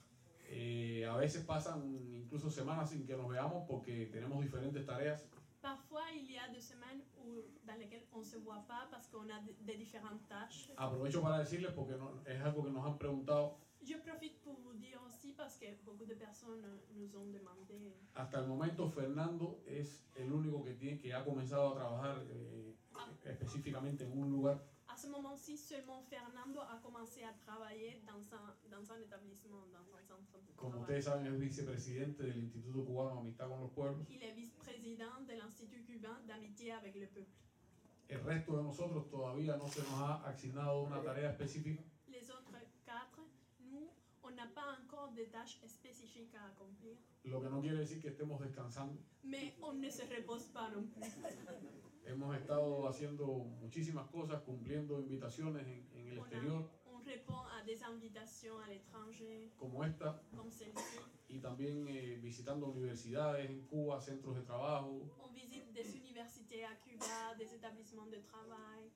A veces pasan incluso semanas sin que nos veamos porque tenemos diferentes tareas. Parfois, il y a des semaines dans lesquelles on ne se voit pas parce qu'on a des différentes tâches. Aprovecho para decirles porque es algo que nos han preguntado. Je profite pour vous dire aussi parce que beaucoup de personnes nous ont demandé. Hasta el momento Fernando es el único que ha comenzado a trabajar específicamente en un lugar. À ce moment-ci, seulement Fernando a commencé à travailler dans un établissement, dans un centre de Como travail. ustedes saben, es vicepresidente del Instituto Cubano de Amistad con los Pueblos. Il est vice-président de l'Institut cubain d'amitié avec le peuple. El resto de nosotros todavía no se nos ha asignado una tarea específica. Les autres 4, nous, on n'a pas encore de tâches spécifiques à accomplir, Lo que no quiere decir que estemos descansando. mais on ne se repose pas non plus. Hemos estado haciendo muchísimas cosas, cumpliendo invitaciones en el exterior, On répond à des invitations à l'étranger, como esta, comme celle-ci. y también visitando universidades en Cuba, centros de trabajo, On visite des universités à Cuba, des établissements de travail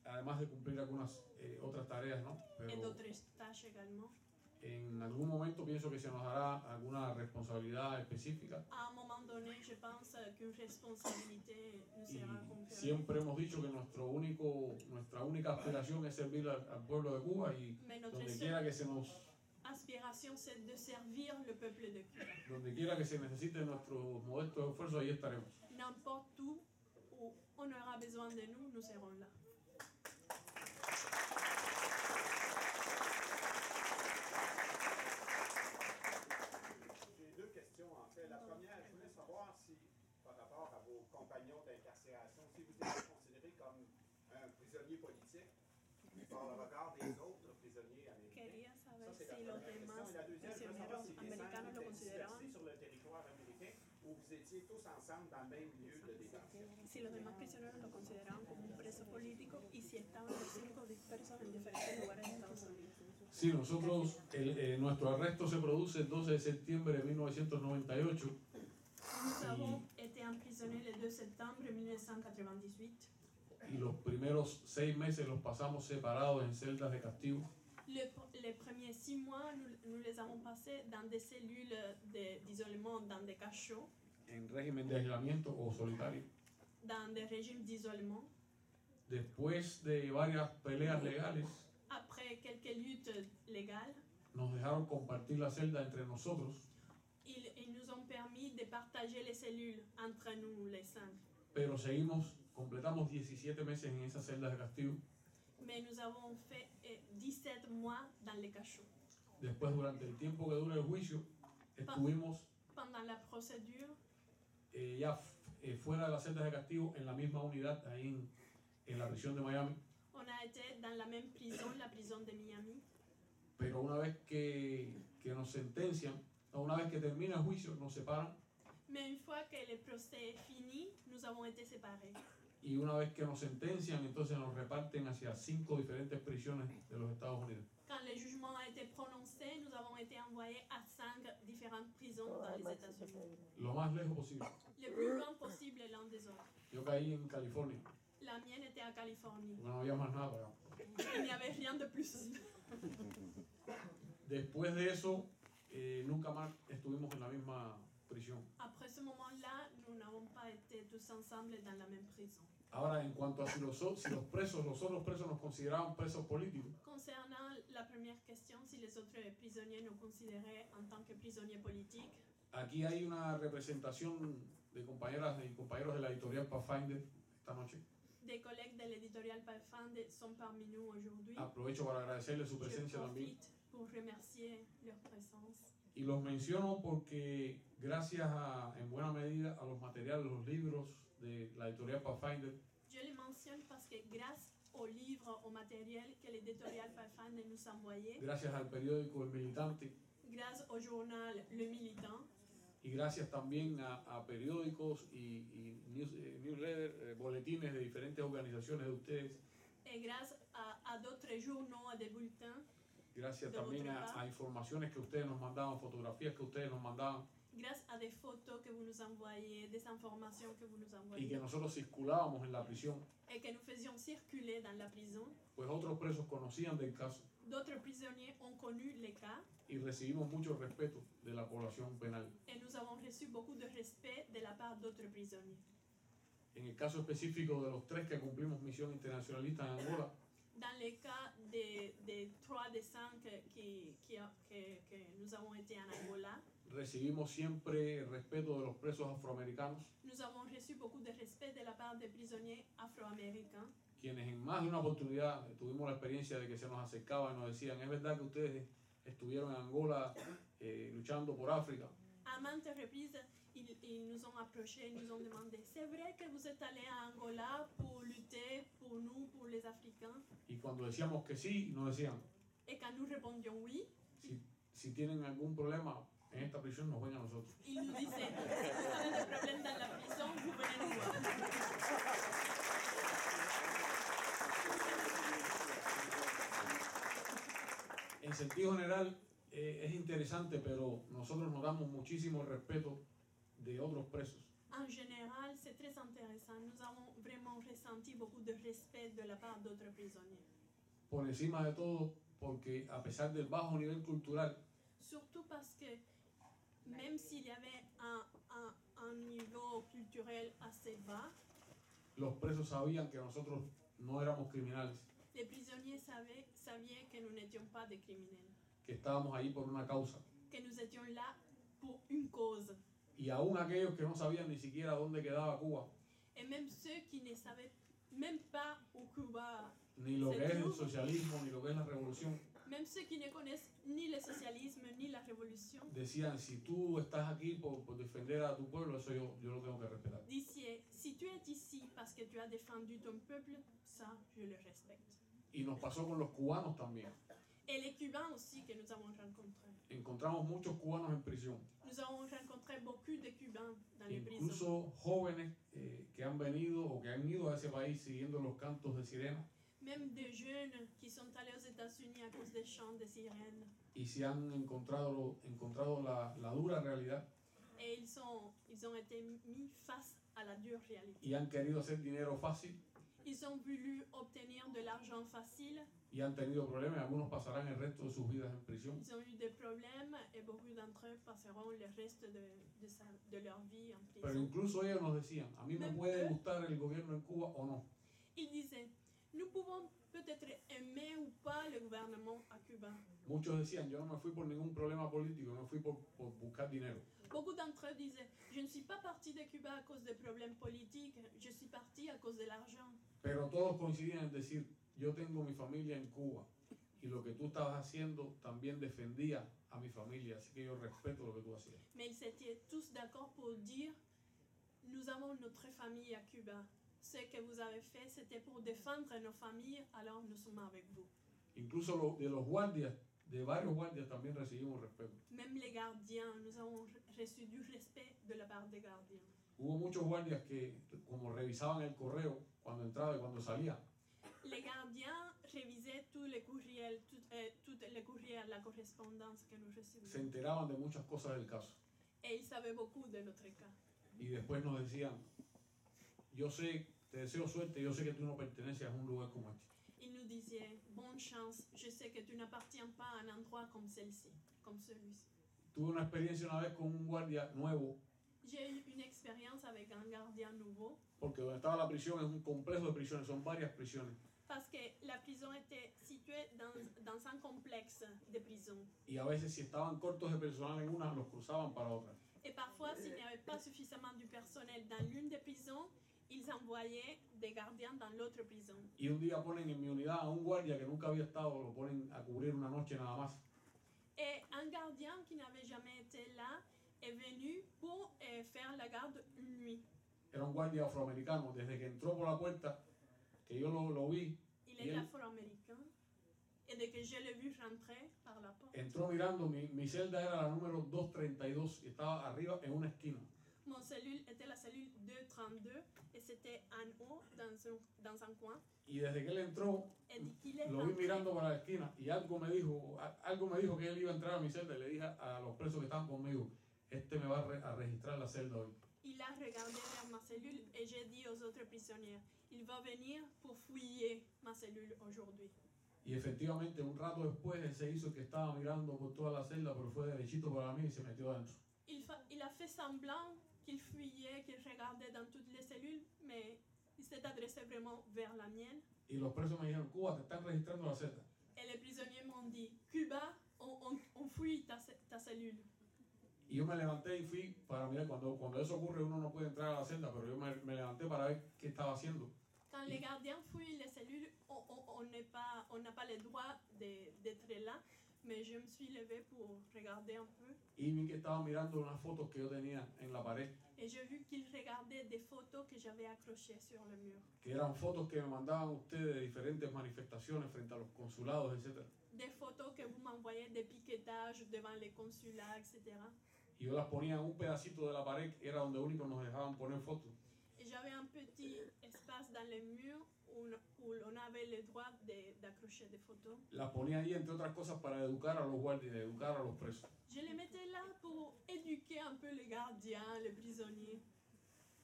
además de cumplir algunas otras tareas, ¿no? et Pero d'autres tâches également. en algún momento pienso que se nos dará alguna responsabilidad específica. À un moment donné, je pense qu'une responsabilité nous Y sera conférée. siempre hemos dicho que nuestra única aspiración es servir al pueblo de Cuba y Mais notre donde seule quiera que se nos aspiration, c'est de servir le peuple de Cuba. donde quiera que se necesiten nuestros modestos esfuerzos, ahí estaremos. N'importe où on aura besoin de nous, nous serons là. par le regard des autres prisonniers américains. Quería saber Ça, c'est si la los première demás question. Et la deuxième, je veux savoir si les prisioneros cinq americanos lo étaient consideraban, dispersés sur le territoire américain ou vous étiez tous ensemble dans le même lieu de détention. si los demás prisioneros lo consideraban como un preso político y si estaban los 5 dispersos en diferentes lugares de Estados Unidos. Sí, nosotros, nuestro arresto se produce el 12 de septiembre de 1998 Nous avons été emprisonnés le 2 septembre 1998. y los primeros 6 meses los pasamos separados en celdas de castigo. Les premiers 6 mois, nous les avons passés dans des cellules d'isolement, dans des cachots, En régimen de aislamiento o solitario. dans des régimes d'isolement. Después de varias peleas legales, Après quelques luttes légales, nos dejaron compartir la celda entre nosotros, ils nous ont permis de partager les cellules entre nous, les 5. pero completamos 17 meses en esas celdas de castigo. Mais nous avons fait 17 mois dans les cachots. Después, durante el tiempo que dura el juicio, estuvimos Pendant la procédure, fuera de las celdas de castigo en la misma unidad, ahí en la prisión de Miami. on a été dans la même prison, la prison de Miami. Pero una vez que nos sentencian, una vez que termina el juicio, nos separan. Mais une fois que le procès est fini, nous avons été séparés. Y una vez que nos sentencian, entonces nos reparten hacia 5 diferentes prisiones de los Estados Unidos. Quand le jugement a été prononcé, nous avons été envoyés à 5 différentes prisons dans les États-Unis. Lo más lejos posible. Le plus loin possible l'un des autres. Yo caí en California, La mienne était à Californie. porque no había más nada para allá. Il n'y avait rien de plus. Después de eso, nunca más estuvimos en la misma prisión. Après ce moment-là, nous n'avons pas été tous ensemble dans la même prison. Ahora, en cuanto a si los otros presos nos consideraban presos políticos, Concernant la première question, si les autres prisonniers nous considéraient en tant que prisonniers politiques, aquí hay una representación de compañeras y compañeros de la editorial Pathfinder esta noche. des collègues de l'éditorial Pathfinder sont parmi nous aujourd'hui. Aprovecho para agradecerles su Je presencia también. profite pour remercier leur présence. Y los menciono porque gracias en buena medida a los materiales, los libros de la editorial Pathfinder, Je les mentionne parce que grâce aux livres, au matériel que l'éditorial Pathfinder nous envoyait, gracias al periódico El Militante grâce au journal Le Militant, y gracias también a periódicos y newsletters, boletines de diferentes organizaciones de ustedes, et grâce à d'autres journaux, à des bulletins, gracias De también otra a informaciones que ustedes nos mandaban, fotografías que ustedes nos mandaban grâce à des photos que vous nous envoyez, des informations que vous nous y envoyez, que nosotros circulábamos en la prisión, et que nous faisions circuler dans la prison. pues otros presos conocían del caso D'autres prisonniers ont connu les cas y recibimos mucho respeto de la población penal. et nous avons reçu beaucoup de respect de la part d'autres prisonniers. En el caso específico de los 3 que cumplimos misión internacionalista en Angola, Dans les cas des 3 des 5 que nous avons été en Angola, recibimos siempre el respeto de los presos afroamericanos, nous avons reçu beaucoup de respect de la part des prisonniers afro-américains, quienes en más de una oportunidad tuvimos la experiencia de que se nos acercaban y nos decían, es verdad que ustedes estuvieron en Angola luchando por África. à maintes reprises, ils nous ont approchés, ils nous ont demandé, c'est vrai que vous êtes allés à Angola pour lutter pour nous, pour les Africains? Y cuando decíamos que sí, nos decían, Et quand nous répondions oui, si tienen algún problema en esta prisión, nos ven a nosotros. ils nous disaient, si vous avez des problèmes dans la prison, vous venez nous voir. En sentido general, es interesante, pero nosotros nos damos muchísimo respeto de otros presos. En général, c'est très intéressant. Nous avons vraiment ressenti beaucoup de respect de la part d'autres prisonniers. Por encima de todo, porque a pesar del bajo nivel cultural, Surtout parce que même s'il y avait un niveau culturel assez bas, los presos sabían que nosotros no éramos criminales, les prisonniers savaient que nous n'étions pas des criminels, que estábamos ahí por una causa. que nous étions là pour une cause. Y aún aquellos que no sabían ni siquiera dónde quedaba Cuba, Et même ceux qui ne savaient même pas où Cuba, ni lo que es el socialismo, ni lo que es la revolución, même ceux qui ne connaissent ni le socialisme ni la révolution, decían, si tú estás aquí por defender a tu pueblo, eso yo lo tengo que respetar. disaient, si tu es ici parce que tu as défendu ton peuple, ça, je le respecte. Y nos pasó con los cubanos también. Et les Cubains aussi que nous avons rencontrés. Encontramos muchos cubanos en prisión. Nous avons rencontré beaucoup de Cubains dans les prisons. Incluso jóvenes que han venido o que han ido a ese país siguiendo los cantos de sirena Même des jeunes qui sont allés aux États-Unis à cause des chants de sirènes. y se han encontrado la dura realidad Et ils ont été mis face à la dure réalité. y han querido hacer dinero fácil Ils ont voulu obtenir de l'argent facile. y han tenido problemas. Algunos pasarán el resto de sus vidas en prisión. Ils ont eu des problèmes et beaucoup d'entre eux passeront le reste de leur vie en Pero prison. incluso ellos nos decían, a mí me puede gustar el gobierno en Cuba o no, Ils disaient, nous pouvons peut-être aimer ou pas le gouvernement à Cuba. muchos decían, yo no me fui por ningún problema político, me fui por buscar dinero. Beaucoup d'entre eux disaient, je ne suis pas parti de Cuba à cause des problèmes politiques, je suis parti à cause de l'argent. Pero todos coincidían en decir, yo tengo mi familia en Cuba y lo que tú estabas haciendo también defendía a mi familia, así que yo respeto lo que tú hacías. Mais ils étaient tous d'accord pour dire, nous avons notre famille à Cuba. Ce que vous avez fait, c'était pour défendre nos familles, alors nous sommes avec vous. Incluso de los guardias, de varios guardias también recibimos respeto. Même les gardiens, nous avons reçu du respect de la part des gardiens. Hubo muchos guardias que, como revisaban el correo cuando entraba y cuando salía, Les gardiens révisaient tous les courriels, toutes les courriels, la correspondance que nous se recevions. enteraban de muchas cosas del caso. Et ils savaient beaucoup de notre cas. Y después nos decían, yo sé, te deseo suerte, yo sé que tú no perteneces a un lugar como este. Ils nous disaient, bonne chance, je sais que tu n'appartiens pas à un endroit comme celle-ci, comme celui-ci. Tuve una experiencia una vez con un guardia nuevo, J'ai eu une expérience avec un gardien nouveau, porque donde estaba la prisión es un complejo de prisiones, son varias prisiones. parce que la prison était située dans un complexe de prisons. Y a veces si estaban cortos de personal en una, los cruzaban para otra. Et parfois, s'il n'y avait pas suffisamment du personnel dans l'une des prisons, ils envoyaient des gardiens dans l'autre prison. Y un día ponen en mi unidad a un guardia que nunca había estado, lo ponen a cubrir una noche nada más. Et un gardien qui n'avait jamais été là est venu pour faire la garde une nuit. Era un guardia afroamericano. Desde que entró por la puerta, que yo lo vi, Il y est él afro-américain. Et dès que je l'ai vu rentrer par la porte, entró mirando, mi celda era la número 232 y estaba arriba en una esquina. mon cellule était la cellule 232 et c'était en haut dans un coin. Y desde que él entró, Et dès qu'il est lo vi rentré, mirando para la esquina y algo me dijo que él iba a entrar a mi celda. Y le dije a los presos que estaban conmigo, este me va a registrar la celda hoy. il a regardé vers ma cellule et j'ai dit aux autres prisonniers, il va venir pour fouiller ma cellule aujourd'hui. Y efectivamente, un rato después, él se hizo que estaba mirando por toda la celda, pero fue derechito para mí y se metió adentro. Il a fait semblant qu'il fouillait, qu'il regardait dans toutes les cellules, mais il s'est adressé vraiment vers la mienne. Y los presos me dijeron, Cuba, te están registrando la celda. Et les prisonniers m'ont dit, Cuba, on fouille ta cellule. Y yo me levanté y fui para mirar. Cuando eso ocurre, uno no puede entrar a la celda, pero yo me levanté para ver qué estaba haciendo. Quand les gardiens fouillent les cellules, on n'a pas le droit d'être là, mais je me suis levée pour regarder un peu. Y vi que estaba mirando unas fotos que yo tenía en la pared, Et j'ai vu qu'il regardait des photos que j'avais accrochées sur le mur. que eran fotos que me mandaban ustedes de diferentes manifestaciones frente a los consulados, etc. Des photos que vous m'envoyez des piquetages devant les consulats, etc. Y yo las ponía en un pedacito de la pared, que era donde único nos dejaban poner fotos. Et j'avais un petit espace dans les murs où on avait le droit d'accrocher des photos. Las ponía ahí, entre otras cosas, para educar a los guardias, educar a los presos. Je les mettais là pour éduquer un peu les gardiens, les prisonniers.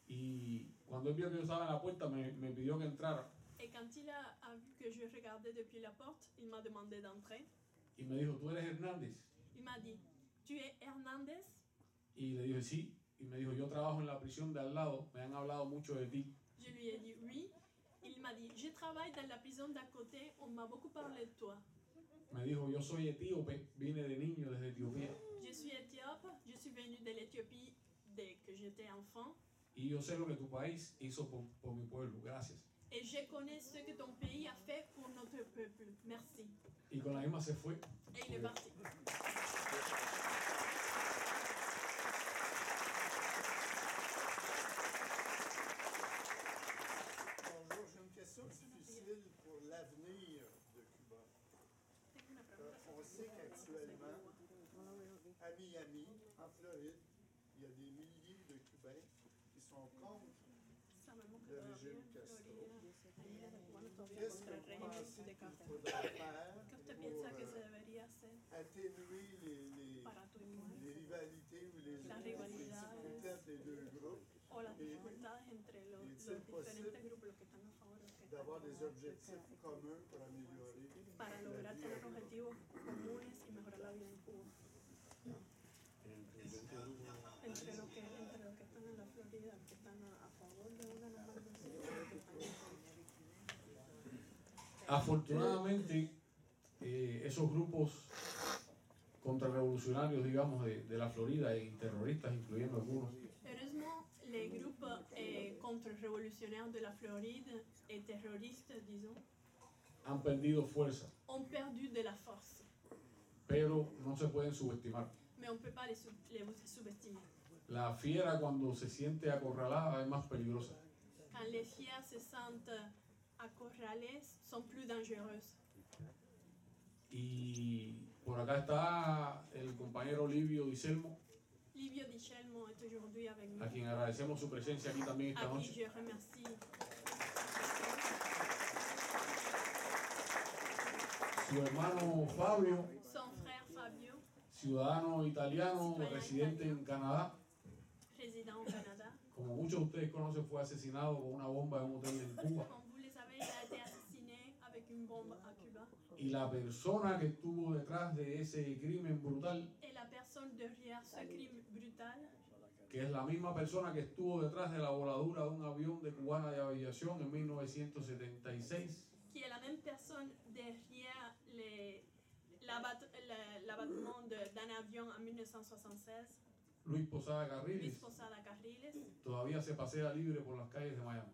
Y cuando él vio que yo estaba en la puerta, me pidió que entrara. Et quand il a vu que je regardais depuis la porte, il m'a demandé d'entrer. Y me dijo, ¿tú eres Hernández? Il m'a dit, tu es Hernández? Y le dije, sí. Y me dijo, yo trabajo en la prisión de al lado, me han hablado mucho de ti. Je lui ai dit oui. Il m'a dit, je travaille dans la prison d'à côté, on m'a beaucoup parlé de toi. Me dijo, yo soy etíope, vine de niño desde Etiopía. Je suis éthiope, je suis venue de l'Éthiopie dès que j'étais enfant. Y yo sé lo que tu país hizo por mi pueblo, gracias. Et je connais ce que ton pays a fait pour notre peuple. Merci. Y con la misma se fue. Et il est parti. Bonjour, j'ai une question difficile pour l'avenir. sais qu'actuellement, à Miami, en Floride, il y a des milliers de Cubains qui sont contre Sabemos que le todavía régime en Castro. Florida hay miles de cubanos todavía Qu'est-ce contra que el vous régimen pensez de qu'il Castro. faudrait faire ¿Qué usted pour piensa que se debería hacer atténuer para atenuar les rivalités ou les las difficultés rivalidades entre les deux groupes, o las dificultades entre los diferentes grupos, los que están a favor y los que están d'avoir en des contra, objectifs communs pour améliorer para lograr tener objetivos comunes y mejorar la vida en Cuba? Entre los que están en la Florida, los que están a favor de una normalización y los que están en contra. Afortunadamente, esos grupos contrarrevolucionarios, digamos, de la Florida y terroristas, incluyendo algunos, Heureusement, les groupes contre-révolutionnaires de la Floride et terroristes, disons, han perdido fuerza, ont perdu de la force. pero no se pueden subestimar. Mais on ne peut pas les subestimer. La fiera, cuando se siente acorralada, es más peligrosa. Quand les fiers se sentent acorralés, sont plus dangereuses. Y por acá está el compañero Livio Diselmo, Livio Di Celmo est aujourd'hui avec nous, a quien agradecemos su presencia aquí también esta à qui noche. je remercie. Su hermano Fabio, Son frère Fabio, ciudadano italiano, residente en Canadá, résident au Canada. como muchos de ustedes conocen, fue asesinado con una bomba en un hotel en Cuba. Comme vous le savez, il a été assassiné avec une bombe à Cuba. Y la persona que estuvo detrás de ese crimen brutal, Et la personne derrière ce crime brutal, que es la misma persona que estuvo detrás de la voladura de un avión de Cubana de Aviación en 1976, qui est la même personne derrière l'abattement d'un avion en 1976, Luis Posada Luis Carriles, Posada Carriles, todavía se pasea libre por las calles de Miami.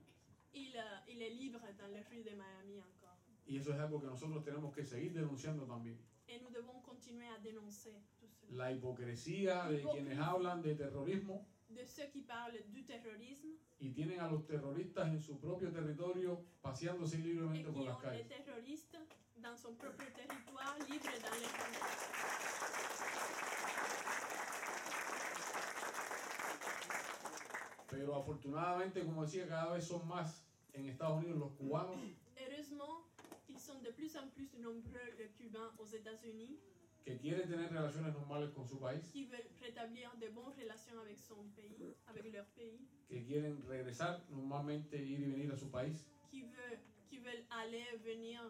il est libre dans les rues de Miami encore. Y eso es algo que nosotros tenemos que seguir denunciando también. Et nous devons continuer à dénoncer tout cela. La hipocresía de quienes hablan de terrorismo De ceux qui parlent du terrorisme y tienen a los terroristas en su propio territorio paseándose et libremente qui por las ont les calles. terroristes dans son propre territoire, libres dans les rues. Pero afortunadamente, como decía, cada vez son más en Estados Unidos los cubanos Heureusement, ils sont de plus en plus nombreux les Cubains aux États-Unis que quieren tener relaciones normales con su país, qui veulent rétablir de bonnes relations avec son pays, avec leur pays, que quieren regresar normalmente, ir y venir a su país, qui veulent aller et venir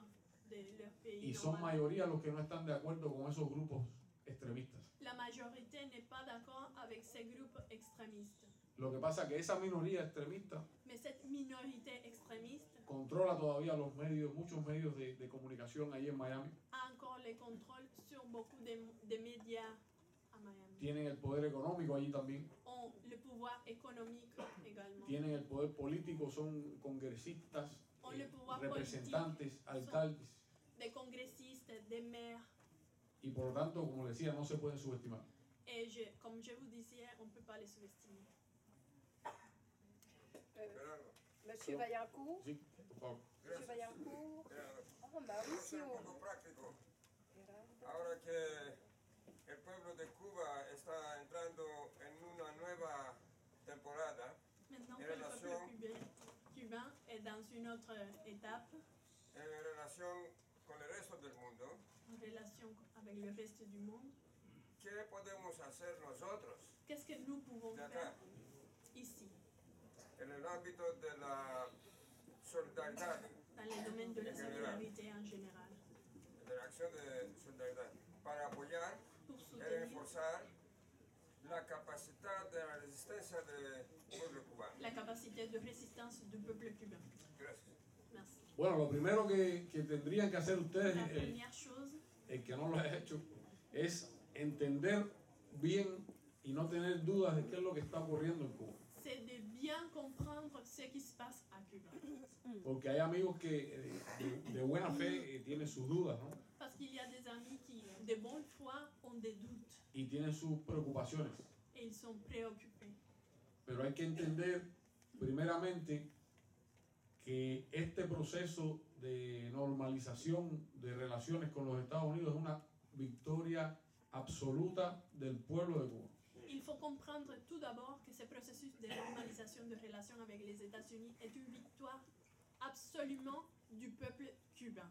de leur pays. y son normalement. mayoría los que no están de acuerdo con esos grupos extremistas. La majorité n'est pas d'accord avec ces groupes extrémistes. Lo que pasa es que esa minoría extremista Mais cette minorité extrémiste controla todavía los medios, muchos medios de comunicación ahí en Miami. a encore le contrôle sur beaucoup de médias à Miami. Tienen el poder económico allí también, Ont le pouvoir économique également. tienen el poder político, son congresistas, Ont le pouvoir representantes, alcaldes, des congressistes, des maires. y por lo tanto, como les decía, no se pueden subestimar. Et comme je vous disais, on ne peut pas les sous-estimer. Monsieur Vaillancourt. Sí, por favor. Monsieur Vaillancourt. Oh, Soy Mauricio. un poco práctico. Gerardo. Ahora que el pueblo de Cuba está entrando en una nueva temporada Maintenant Et que le relation- peuple cubain est dans une autre étape en relación con el resto del mundo, en relation avec le reste du monde, ¿qué podemos hacer nosotros qu'est-ce que nous pouvons de faire acá ici, en el ámbito de la solidaridad, dans les domaines de la solidarité en général, de la acción de solidaridad, para apoyar pour y soutenir reforzar la capacidad de la resistencia del pueblo cubano? la capacité de résistance du peuple cubain? Gracias. Merci. Bueno, lo primero que tendrían que hacer ustedes, La première chose, el que no lo haya hecho, es entender bien y no tener dudas de qué es lo que está ocurriendo en Cuba. c'est de bien comprendre ce qui se passe à Cuba. Porque hay amigos que de buena fe tienen sus dudas, ¿no? Parce qu'il y a des amis qui, de bonne foi, ont des doutes Y tienen sus preocupaciones. et ils sont préoccupés. Pero hay que entender, primeramente, que este proceso de normalización de relaciones con los Estados Unidos es una victoria absoluta del pueblo de Cuba. Il faut comprendre tout d'abord que ce processus de normalisation de relations avec les États-Unis est une victoire absolument du peuple cubain.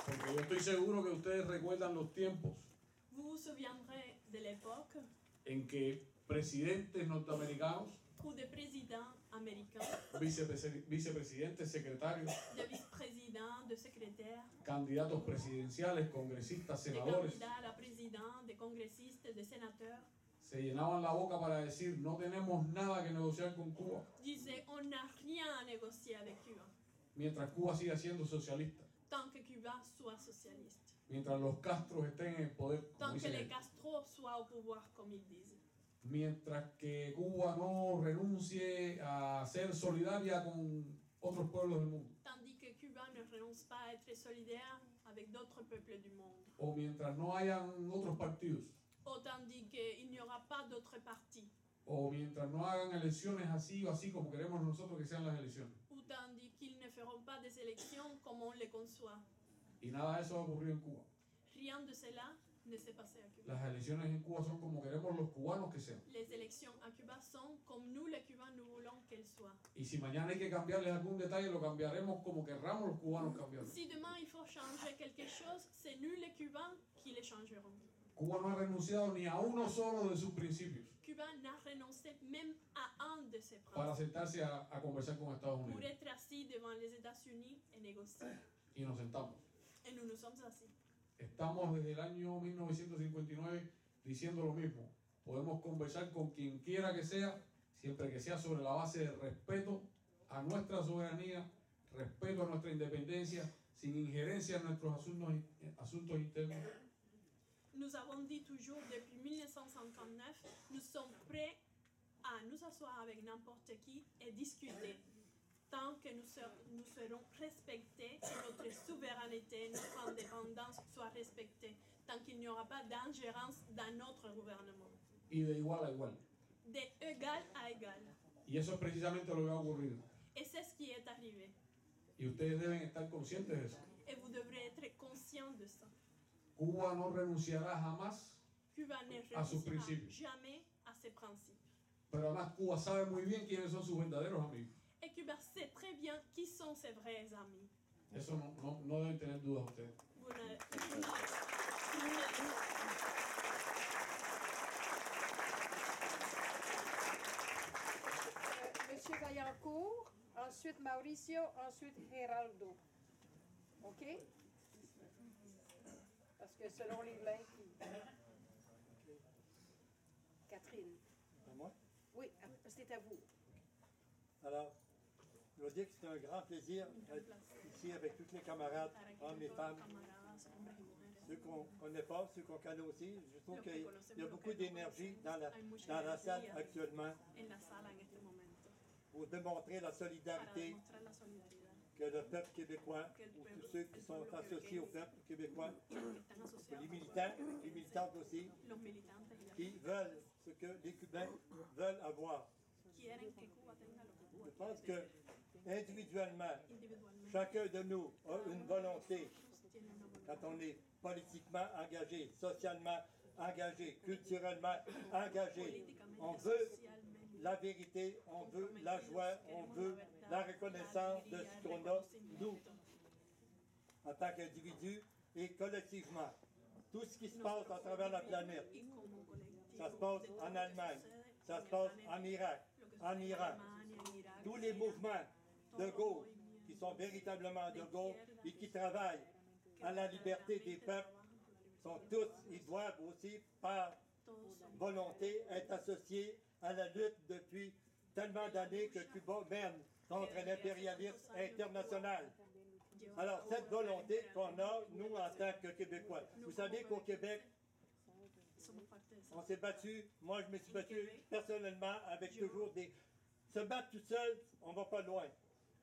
Porque yo estoy seguro que ustedes recuerdan los tiempos Vous vous souviendrez de l'époque en que presidentes norteamericanos, où des présidents américains, vicepresidentes, secretarios, des vice-présidents, des secrétaires, candidatos presidenciales, congresistas, des senadores, candidats à la présidence, des congressistes, des sénateurs, se llenaban la boca para decir no tenemos nada que negociar con Cuba, disaient on n'a rien à négocier avec Cuba, mientras Cuba siga siendo socialista, tant que Cuba soit socialiste, mientras los Castros estén en el poder, como tant que dicen les ellos, Castro soient au pouvoir, comme ils disent. mientras que Cuba no renuncie a ser solidaria con otros pueblos del mundo, Tandis que Cuba ne renonce pas à être solidaire avec d'autres peuples du monde. o mientras no hayan otros partidos, Ou tandis qu'il n'y aura pas d'autres partis. o mientras no hagan elecciones así o así como queremos nosotros que sean las elecciones. Ou tandis qu'ils ne feront pas des élections comme on les conçoit. Y nada de eso ha ocurrido en Cuba. Rien de cela ne s'est passé à Cuba. Las elecciones en Cuba son como queremos los cubanos que sean. Les élections à Cuba sont comme nous les Cubains nous voulons qu'elles soient. Y si mañana hay que cambiarles algún detalle, lo cambiaremos como querramos los cubanos cambiarlo. Si demain il faut changer quelque chose, c'est nous les Cubains qui les changerons. Cuba no ha renunciado ni a uno solo de sus principios Cuba n'a renoncé même à un de ses para principes sentarse a conversar con Estados pour Unidos. être assis devant les États-Unis et négocier. Y nos sentamos. Et nous nous sommes assis. Estamos desde el año 1959 diciendo lo mismo. Podemos conversar con quien quiera que sea, siempre que sea sobre la base de respeto a nuestra soberanía, respeto a nuestra independencia, sin injerencia en nuestros asuntos internos. Nous avons dit toujours depuis 1959, nous sommes prêts à nous asseoir avec n'importe qui et discuter, tant que nous serons respectés, que notre souveraineté, notre indépendance soient respectées, tant qu'il n'y aura pas d'ingérence dans notre gouvernement. Y de igual a igual. D'égal à égal. Y eso es precisamente lo que ha ocurrido. Et c'est ce qui est arrivé. Y ustedes deben estar conscientes de eso. Et vous devrez être conscient de ça. Cuba no renunciará jamás, Cuba ne A sus renoncera principios. jamais à ses principes. pero además Cuba sabe muy bien quiénes son sus verdaderos amigos. Et Cuba sait très bien qui sont ses vrais amis. Eso no deben tener dudas ustedes. Vous ne- Monsieur Vaillancourt, ensuite Mauricio, ensuite Geraldo. OK? Parce que selon les lignes. Catherine. À moi? Oui, c'est à vous. Alors, je dois dire que c'est un grand plaisir d'être ici avec tous les camarades, hommes et femmes, ceux qu'on ne connaît pas, ceux qu'on connaît aussi. Je trouve qu'il y a beaucoup d'énergie dans la salle actuellement en la sala en este momento pour démontrer la para solidarité demostrar la solidaridad que le peuple québécois, ou tous ceux qui sont associés au peuple québécois, y los que están asociados les militants, les militantes aussi, los militantes y las qui veulent ce que les Cubains veulent avoir. quieren que Cuba tenga lo que Cuba Je pense quiere que individuellement, individualmente. chacun de nous a une volonté, Todos tienen una voluntad. quand on est politiquement engagé, socialement engagé, culturellement engagé, on Políticamente, veut socialmente, la vérité, on veut la joie, on veut la reconnaissance de ce qu'on a, nous, en tant qu'individus et collectivement. Tout ce qui se passe à travers la planète, y como colectivo, ça se passe de todo en lo que Allemagne, sucede ça se en passe el en planeta, Irak, lo que en sucede Iran. Alemania, en Irak, Tous en les Irak, mouvements de todos los gauche movimientos qui sont véritablement de de gauche izquierda et qui travaillent que à la liberté des verdaderamente peuples trabajan por la libertad sont tous, ils doivent aussi, par Todos son volonté, être associés à la lutte depuis tellement d'années que Cuba mène contre l'impérialisme international. Alors, cette volonté qu'on a, nous, en tant que Québécois, vous savez qu'au Québec, somos parte de eso. on s'est battu, moi je me suis battu personnellement avec toujours des... Se battre tout seul, on va pas loin.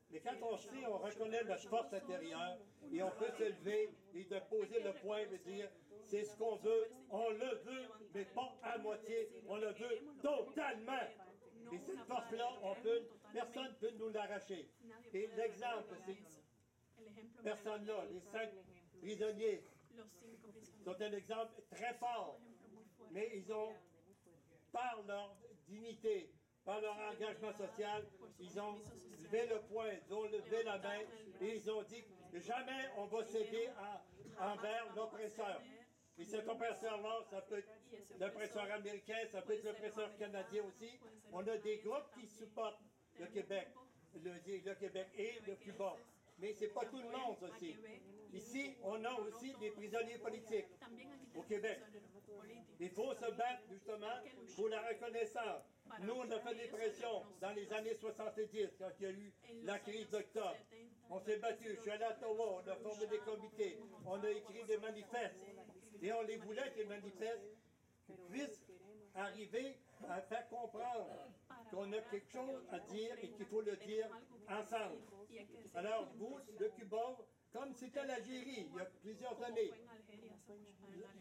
Mais quand on sait, on reconnaît notre force intérieure et on peut se lever et de poser le point et dire c'est ce qu'on veut, on le veut, mais pas à moitié, on le veut totalement. Et cette force-là, personne ne peut nous l'arracher. Et l'exemple, c'est personne-là, les 5 prisonniers, sont un exemple très fort. Mais ils ont, par leur dignité, par leur engagement social, ils ont levé le poing, ils ont levé la main et ils ont dit que jamais on va céder envers l'oppresseur. Et cet oppresseur-là, ça peut être l'oppresseur américain, ça peut être l'oppresseur canadien aussi. On a des groupes qui supportent le Québec, le Québec et le Cuba. Mais ce n'est pas tout le monde aussi. Ici, on a aussi des prisonniers politiques au Québec. Il faut se battre justement pour la reconnaissance. Nous, on a fait des pressions dans les années 70, quand il y a eu la crise d'octobre. On s'est battu. Je suis allé à Ottawa, on a formé des comités, on a écrit des manifestes. Et on les voulait, ces manifestes, puissent arriver à faire comprendre qu'on a quelque chose à dire et qu'il faut le dire ensemble. Alors, vous, le Cuba, comme c'était l'Algérie il y a plusieurs années,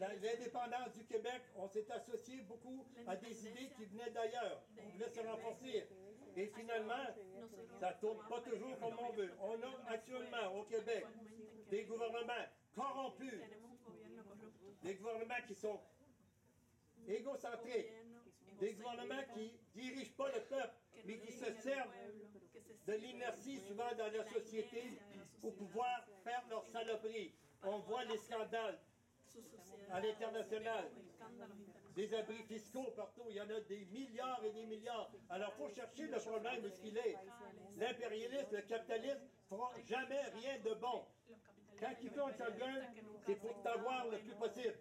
l'indépendance du Québec, on s'est associé beaucoup à des idées qui venaient d'ailleurs. On voulait se renforcer. Et finalement, ça ne tourne pas toujours comme on veut. On a actuellement au Québec des gouvernements corrompus, des gouvernements qui sont égocentriques, des gouvernements qui ne dirigent pas le peuple, mais qui se servent de l'inertie souvent dans la société pour pouvoir faire leur saloperie. On voit les scandales à l'international, des abris fiscaux partout, il y en a des milliards et des milliards. Alors il faut chercher le problème de ce qu'il est. L'impérialisme, le capitalisme ne feront jamais rien de bon. Quand ils font un slogan, c'est pour t'avoir le plus possible.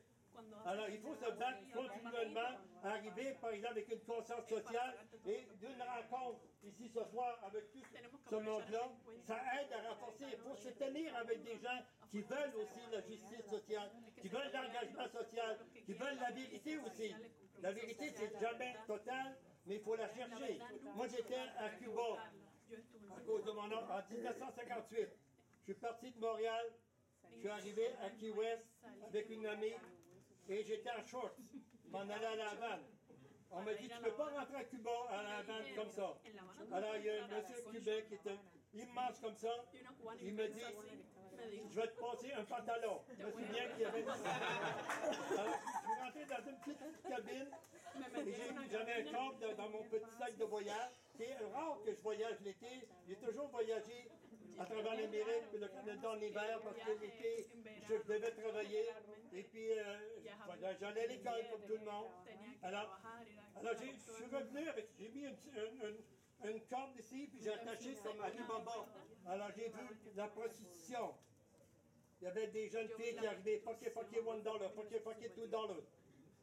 Alors, il faut se battre continuellement, arriver, par exemple, avec une conscience sociale et d'une rencontre ici ce soir avec tout ce monde-là, ça aide à renforcer. Il faut se tenir avec des gens qui veulent aussi la justice sociale, qui veulent l'engagement social, qui veulent la vérité aussi. La vérité, c'est jamais total, mais il faut la chercher. Moi, j'étais à Cuba à cause de mon nom en 1958. Je suis parti de Montréal, je suis arrivé à Key West avec une amie. Et j'étais en short, m'en allais à La Havane. On m'a dit, tu ne peux pas rentrer à Cuba, à La Havane, comme ça. Alors, il y a un monsieur cubain qui était immense comme ça. Il me dit, je vais te passer un pantalon. Je me souviens qu'il y avait... Alors, je suis rentré dans une petite cabine et j'avais un coffre dans mon petit sac de voyage. C'est rare que je voyage l'été. J'ai toujours voyagé à travers l'Amérique et le Canada en hiver parce que l'été, je devais travailler. Et puis, j'allais à l'école comme tout le monde. Alors je suis revenu avec, j'ai mis une corde ici, puis j'ai attaché comme Alibaba. Alors, j'ai vu la prostitution. Il y avait des jeunes filles qui arrivaient, pocket $1, pocket $2.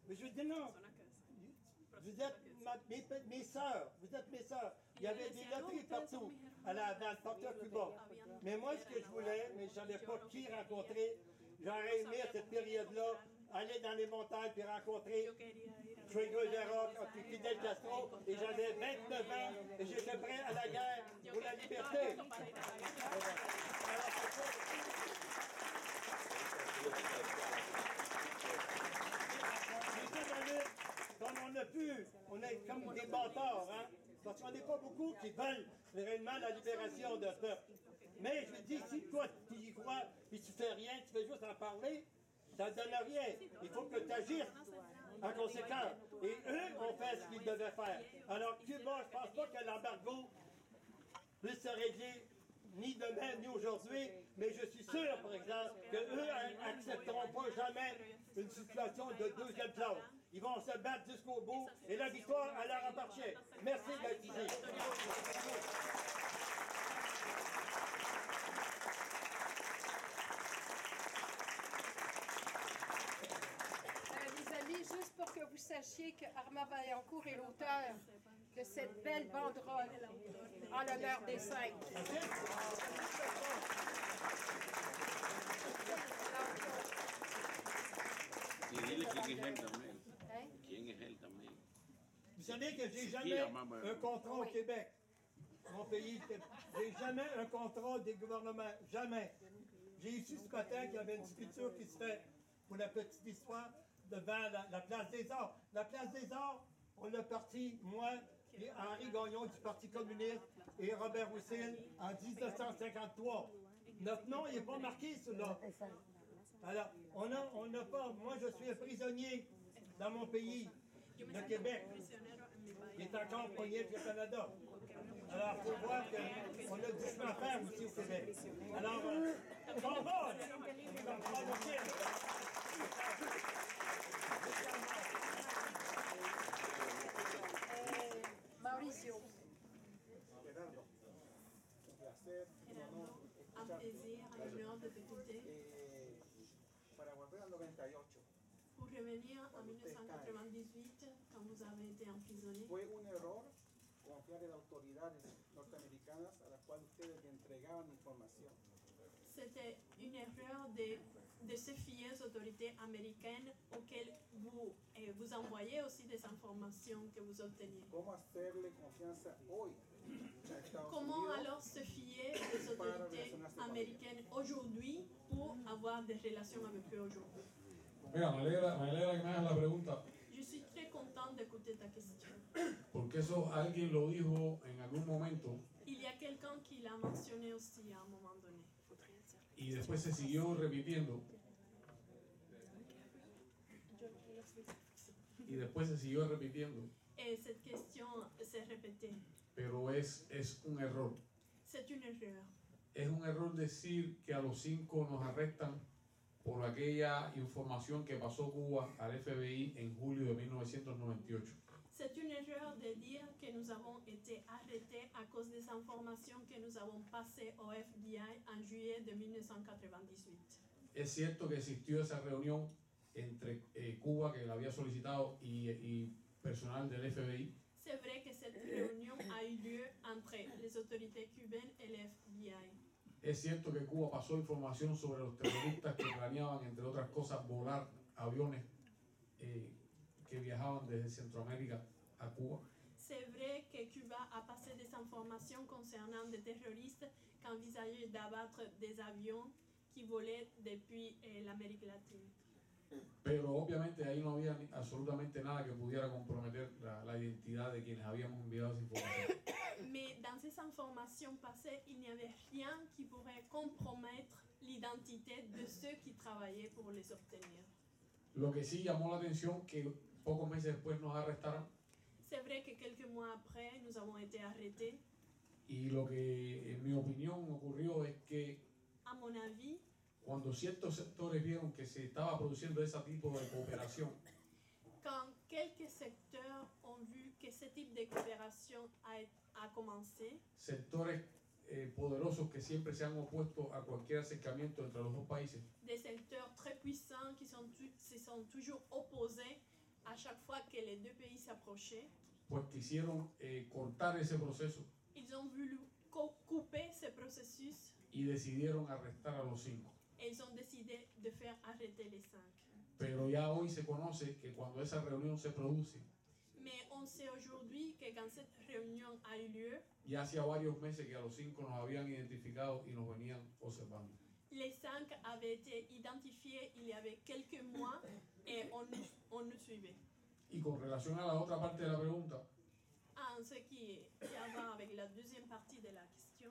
Mais je dis non. Vous êtes mes sœurs, vous êtes mes sœurs. Il y avait des loteries partout, à la Havane, partout à Cuba. Mais moi, ce que je voulais, mais je ne savais pas qui rencontrer, j'aurais aimé à cette période-là aller dans les montagnes et rencontrer Che Guevara, puis Fidel Castro, et j'avais 29 ans et j'étais prêt à la guerre pour la liberté. Comme on a pu, on est comme des bâtards, hein? Parce qu'on n'est pas beaucoup qui veulent réellement la libération de peuple. Mais je dis, si toi tu y crois, puis tu fais rien, tu fais juste en parler, ça ne donne rien. Il faut que tu agisses en conséquence. Et eux ont fait ce qu'ils devaient faire. Alors Cuba, je ne pense pas que l'embargo puisse se régler ni demain, ni aujourd'hui, mais je suis sûr, par exemple, qu'eux n'accepteront pas jamais une situation de deuxième classe. Ils vont se battre jusqu'au bout et la victoire, elle leur appartient. Merci d'être ici. Les amis, juste pour que vous sachiez que Armand Vaillancourt est l'auteur de cette belle banderole en l'honneur des 5. Vous savez que j'ai jamais un contrat au Québec, mon pays. J'ai jamais un contrat des gouvernements, jamais. J'ai su ce matin qu'il y avait une sculpture qui se fait pour la petite histoire devant la place des Arts. La place des Arts, on l'a parti, moi, et Henri Gagnon du Parti communiste et Robert Hussein en 1953. Notre nom n'est pas marqué sur là. Alors, on n'a pas, moi je suis un prisonnier dans mon pays, le Québec, qui est encore pogné avec le Canada. Alors, il faut voir qu'on a du chemin à faire aussi au Québec. Alors, Cambodge, Mauricio. Gerardo, un placer, un honor Un escucharte. plaisir, un honneur de t'écouter. Para volver al 98, Pour revenir en 1998, quand vous avez été emprisonné, fue un error confiar en autoridades norteamericanas a las cuales ustedes le entregaban información. c'était une erreur de se fier aux autorités américaines auxquelles vous envoyez aussi des informations que vous obteniez. ¿Cómo hacerle confianza hoy a Estados Comment Unidos alors se fier aux autorités américaines aujourd'hui pour avoir des relations avec eux aujourd'hui? Mira, me alegra que me hagas la pregunta, Je suis très contente d'écouter ta question. porque eso alguien lo dijo en algún momento Il y a quelqu'un qui l'a mentionné aussi à un moment donné. y después se siguió repitiendo. Y después se siguió repitiendo, Et cette question s'est répétée. pero es un error. C'est une erreur. Es un error decir que a los 5 nos arrestan por aquella información que pasó Cuba al FBI en julio de 1998. C'est une erreur de dire que nous avons été arrêtés à cause des informations que nous avons passées au FBI en juillet de 1998. Es cierto que existió esa reunión entre Cuba, que la había solicitado, y personal del FBI, C'est vrai que cette réunion a eu lieu entre les autorités cubaines et le FBI. Es cierto que Cuba pasó información sobre los terroristas que planeaban, entre otras cosas, volar aviones que viajaban desde Centroamérica a Cuba. C'est vrai que Cuba a passé des informations concernant des terroristes qui envisageaient d'abattre des avions qui volaient depuis l'Amérique latine. Pero obviamente ahí no había absolutamente nada que pudiera comprometer la identidad de quienes habíamos enviado esa información. Mais dans ces informations passées, il n'y avait rien qui pourrait compromettre l'identité de ceux qui travaillaient pour les obtenir. Lo que sí llamó la atención que pocos meses después nos arrestaron, C'est vrai que quelques mois après, nous avons été arrêtés. y lo que en mi opinión ocurrió es que À mon avis, cuando ciertos sectores vieron que se estaba produciendo ese tipo de cooperación, quand quelques secteurs ont vu que ce type de coopération a commencé, sectores poderosos que siempre se han opuesto a cualquier acercamiento entre los dos países, des secteurs très puissants qui se sont toujours opposés à chaque fois que les deux pays s'approchaient, pues quisieron cortar ese proceso ils ont voulu couper ce processus y decidieron arrestar a los 5. et ils ont décidé de faire arrêter les 5. Pero ya hoy se conoce que cuando esa reunión se produce, Mais on sait aujourd'hui que quand cette réunion a eu lieu, ya hacía varios meses que a los 5 nos habían identificado y nos venían observando. les 5 avaient été identifiés il y avait quelques mois et on nous suivait. Y con relación a la otra parte de la pregunta, En ce qui a à voir avec la deuxième partie de la question,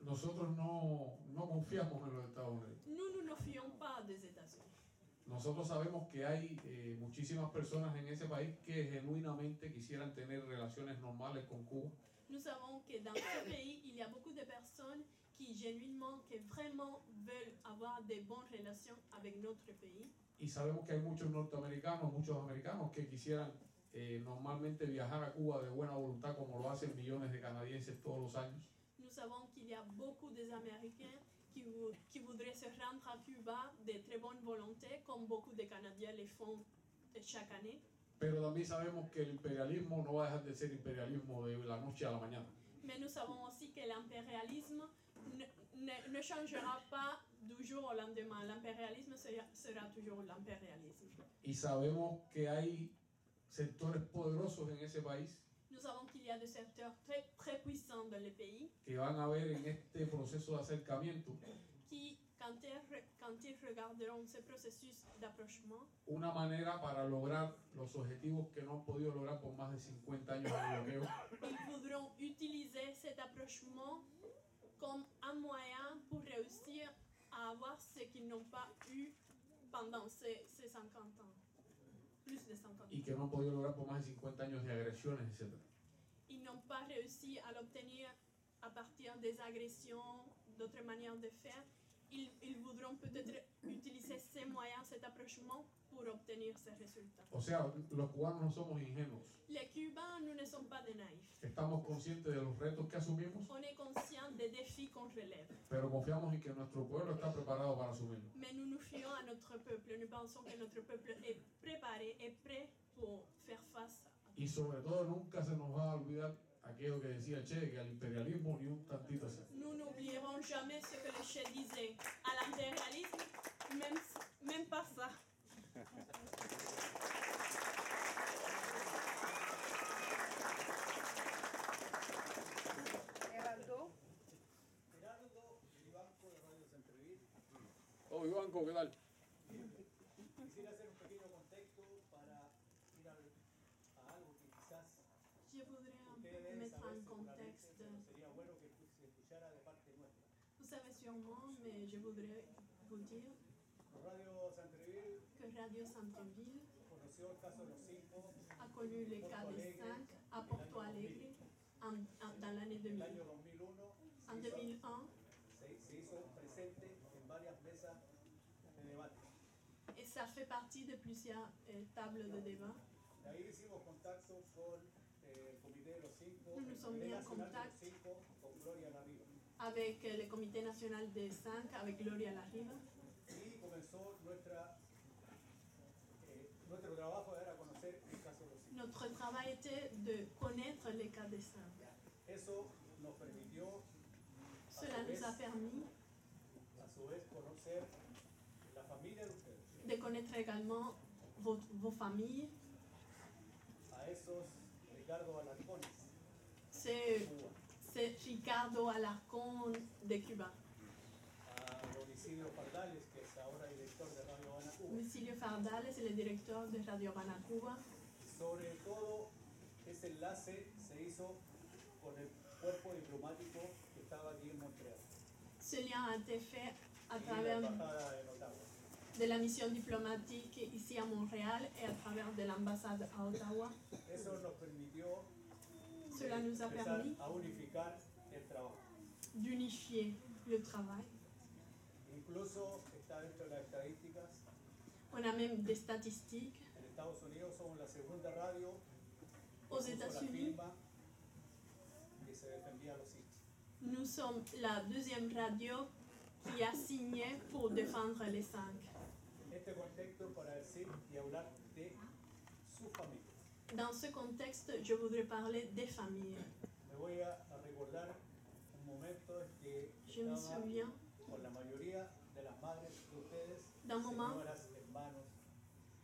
nosotros no confiamos en los Estados Unidos. nous ne nous fions pas des États-Unis. Nosotros sabemos que hay muchísimas personas en ese país que genuinamente quisieran tener relaciones normales con Cuba, Nous savons que dans ce pays, il y a beaucoup de personnes qui genuinement, qui vraiment veulent avoir de bonnes relations avec notre pays. y sabemos que hay muchos norteamericanos, muchos americanos que quisieran normalmente viajar a Cuba de buena voluntad, como lo hacen millones de canadienses todos los años. Nous savons qu'il y a beaucoup d'Américains qui voudraient se rendre à Cuba de très bonne volonté, comme beaucoup de Canadiens le font chaque année. Pero también sabemos que el imperialismo no va a dejar de ser imperialismo de la noche a la mañana. Mais nous savons aussi que l'impérialisme ne changera pas du jour au lendemain. L'impérialisme sera toujours l'impérialisme. Y sabemos que hay sectores poderosos en ese país Nous savons qu'il y a des secteurs très puissants dans le pays que van a ver en este proceso de acercamiento qui, quand ils regarderont ce processus d'approchement, una manera para lograr los objetivos que no han podido lograr por más de 50 años de bloqueo, ils voudront utiliser cet approchement comme un moyen pour réussir à avoir ce qu'ils n'ont pas eu pendant ces 50 ans. Plus de 50 ans. y que no han podido lograr por más de 50 años de agresiones, etc. Ils n'ont pas réussi à l'obtenir à partir des agressions, d'autres manières de faire. Ils voudront peut-être utiliser ces moyens, cet approchement, pour obtenir ces résultats. O sea, los cubanos no somos ingenuos. Les Cubains, nous ne sommes pas des naïfs. Estamos conscientes de los retos que asumimos, On est conscient des défis qu'on relève. pero confiamos en que nuestro pueblo está preparado para asumirlos. Mais nous nous fions à notre peuple. Nous pensons que notre peuple est préparé et prêt pour faire face. Y sobre todo nunca se nos va a olvidar aquello que decía Che, que al imperialismo ni un tantito así. Nous n'oublierons jamais ce que le Che disait. À l'impérialisme, même pas ça. Geraldo. Gerardo Vivanco de Radio Centreville. Oh, Vivanco, ¿qué tal? Quisiera hacer un pequeño contexto para ir a algo que quizás Je voudrais un peu ustedes mettre saber en seguramente, contexte. pero sería bueno que se escuchara de parte nuestra. Vous savez sûrement, mais je voudrais vous dire Radio Centreville que Radio Centreville conoció el caso de los 5 a connu le cas des 5 à Porto Alegre dans l'année 2000. en el año 2001. En 2001, Se hizo presente en varias mesas de debate. et ça fait partie de plusieurs tables de débat. De ahí hicimos contacto con el Comité de los 5, Nous nous sommes mis en contact con Gloria Larriba. avec le Comité national des 5, avec Gloria Larriba. Y comenzó nuestro trabajo era conocer el caso de los 5. Notre travail était de connaître les cas des 5. Eso nos permitió Cela nous a permis a su vez conocer la familia de ustedes, de connaître également vos familles. a esos Ricardo Alarcones, C'est Cuba, Ricardo Alarcón de Cuba, a Domicilio Pardales, que es ahora director de Radio Habana Cuba. Lucilio Fardales, le directeur de Radio Habana Cuba. Sobre todo, ese enlace se hizo con el cuerpo diplomático que estaba aquí en Montreal Ce lien a été fait à y la travers embajada en Ottawa. de la mission diplomatique ici à Montréal et à travers de l'ambassade à Ottawa. Eso nos permitió Cela nous a empezar permis a unificar el trabajo. d'unifier le travail. Incluso está dentro de las estadísticas. On a même des statistiques. En Estados Unidos somos la segunda radio Aux que puso la États-Unis, firma que se defendía a los hijos. nous sommes la deuxième radio qui a signé pour défendre les 5. Este contexto para decir y hablar de su familia. Dans ce contexte, je voudrais parler des familles. Me voy a recordar un momento en que Je me estaba souviens con la mayoría de las madres de ustedes, d'un moment señoras, hermanos,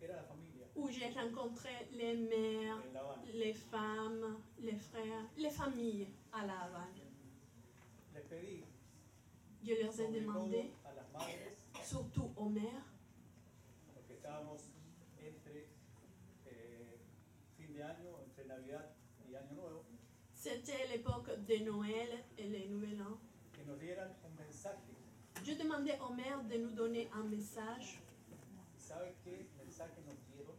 era la familia où j'ai rencontré les mères, en La Habana. les femmes, les frères, les familles à La Havane. Les pedí, Je leur ai sobre demandé, todo a las madres, surtout aux mères, porque estábamos entre fin de año, entre Navidad y Año Nuevo, c'était l'époque de Noël et le Nouvel An. que nos dieran un mensaje. Je demandais aux mères de nous donner un message. ¿Y saben qué mensaje nos dieron?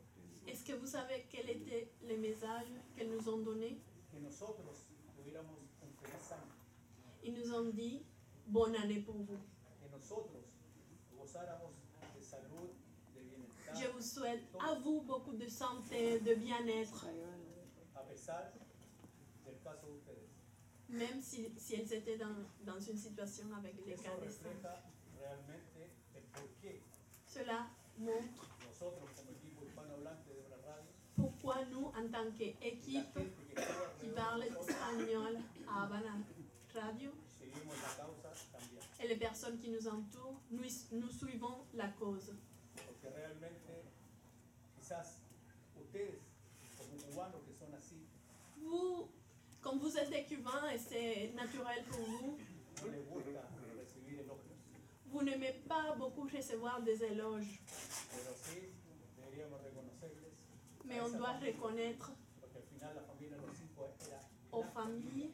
Est-ce que vous savez quel était le message qu'elles nous ont donné? Que nosotros tuviéramos un feliz año, Ils nous ont dit, bonne année pour vous. que nosotros gozáramos de salud, de bienestar, Je vous souhaite à vous beaucoup de santé, de bien-être, a pesar del caso de ustedes. même si elles étaient dans une situation avec les Eso cas des 5. refleja realmente el por qué Cela montre nosotros como equipo hispanohablante de una radio, pourquoi nous, en tant la qu'équipe gente que está qui alrededor parle de nosotros, espagnol à Havana Radio seguimos la causa también. et les personnes qui nous entourent, nous suivons la cause. Porque realmente quizás ustedes como cubanos que son así, Vous, comme vous êtes des Cubains et c'est naturel pour vous, no les gusta recibir elogios. vous ne n'aimait pas beaucoup recevoir des éloges, pero sí deberíamos reconocerles, mais on doit reconnaître porque al final la familia de los hijos era aux familles,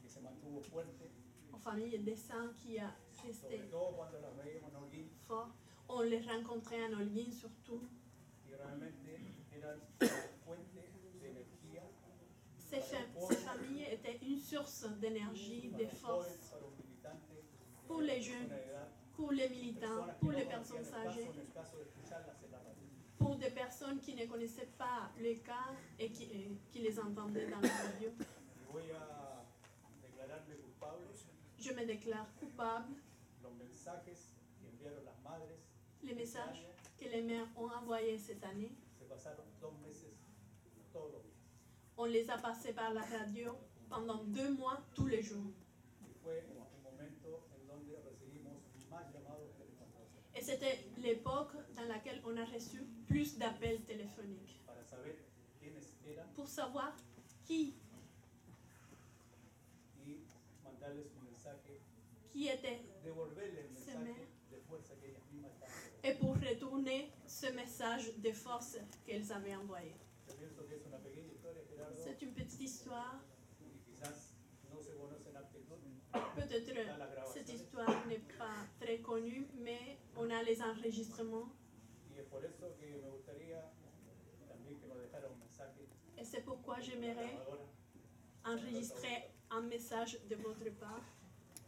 que se mantuvo fuerte, aux familles des saints qui a sobre resté todo cuando las veíamos en Holguín, fort. On les rencontrait en Holguín surtout. y realmente eran una fuente de energía Ces familles étaient une source d'énergie, de para los force jóvenes, para los militantes, pour les jeunes, una edad, pour les militants, personas que pour no les conocían personnes el caso âgées, en el caso de escucharlas en la radio. pour des personnes qui ne connaissaient pas le cas et qui les entendaient dans la radio. Y voy a declararme culpable Je me déclare coupable. los mensajes que enviaron las madres. Les messages que les mères ont envoyés cette année, Se pasaron 2 meses todos los días. on les a passés par la radio pendant 2 mois tous les jours. Y fue un momento en donde recibimos más llamados telefónicos Et c'était l'époque dans laquelle on a reçu plus d'appels téléphoniques para saber quiénes eran pour savoir qui y mandarles un mensaje, était devolverles el Se mensaje de fuerza que ellas mismas estaban. et pour retourner ce message de force qu'elles avaient envoyé. Yo pienso que es una pequeña historia, Gerardo, C'est une petite histoire. y quizás no se conoce en aptitud. Peut-être cette histoire n'est pas très connue, mais on a les enregistrements. Y es por eso que me gustaría también que nos dejara un mensaje Et c'est pourquoi j'aimerais grabadora. enregistrer un message de votre part.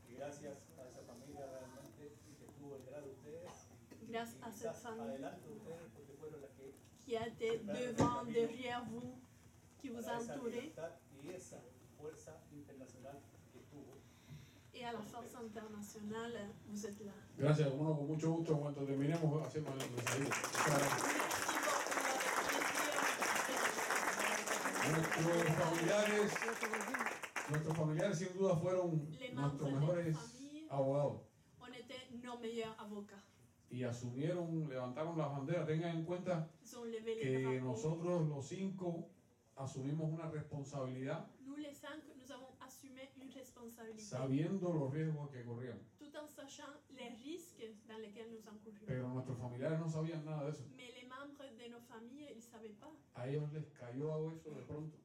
Y gracias a esa familia realmente que estuvo detrás de ustedes. Grâce Y à cette quizás famille adelante de ustedes porque fueron las que qui a été devant, derrière vous, qui vous a para esa entouré, libertad y esa fuerza internacional que tuvo. et à la force internationale, vous êtes là. Gracias, bueno, con mucho gusto. En cuanto terminemos, hacemos el mensaje. Muchas gracias. Nuestros familiares sin duda fueron Les nuestros membres de la mejores famille, abogados on était nos meilleurs avocats. y asumieron, levantaron las banderas. Tengan en cuenta Ils ont levé les que drapeaux. nosotros los 5 asumimos una responsabilidad Nous les 5, nous avons assumé une responsabilité, sabiendo los riesgos que corríamos, tout en sachant les risques dans lesquels nous encourions. pero nuestros familiares no sabían nada de eso. Mais les membres de nos familles, ils ne savaient pas. A ellos les cayó eso de pronto.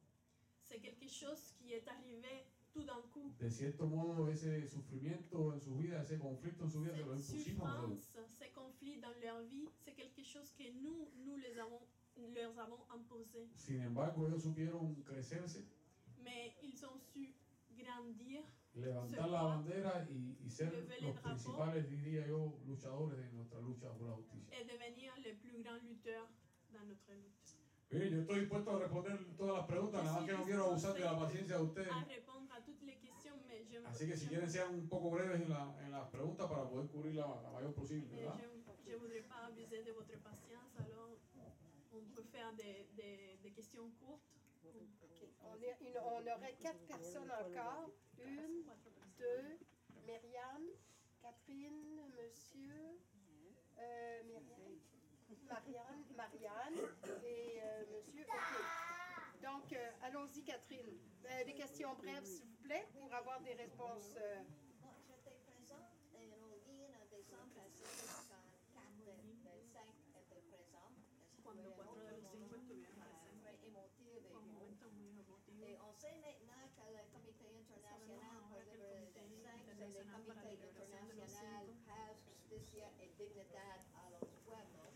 C'est quelque chose qui est arrivé tout d'un coup. De cierto modo, ese sufrimiento en su vida, ese conflicto en su vida, se lo Cette impusimos nosotros. souffrance, ces conflits dans leur vie, c'est quelque chose que nous leur avons imposé. Sin embargo, ellos supieron crecerse, Mais ils ont su grandir, levantar la bandera y ser Lever los el drapeau. principales, diría yo, luchadores de nuestra lucha por la justicia. et devenir les plus grands lutteurs dans notre lutte. Mire, yo estoy dispuesto a responder todas las preguntas, nada más que no quiero abusar de la paciencia de ustedes. À répondre à toutes les questions, mais Así que si quieren sean un poco breves en las preguntas para poder cubrir la mayor posible, mais ¿verdad? je voudrais pas abuser de votre patience, alors on peut faire des questions courtes. OK. On aurait 4 personnes encore. 1, 2, Myriam, Catherine, Monsieur, Marianne et Monsieur. OK. Donc, allons-y, Catherine. Des questions brèves, s'il vous plaît, pour avoir des réponses. Bon, j'étais présente en Holguín en décembre passé quand 4 des 5 étaient présents. Cuando 4 de los 5 estuvieron presentes. Très émotif avec Fue un vous. momento muy emotivo. Et on sait maintenant que le Comité international pour la libération des 5, c'est le Comité international Paz, Justicia et Dignidad a los Pueblos.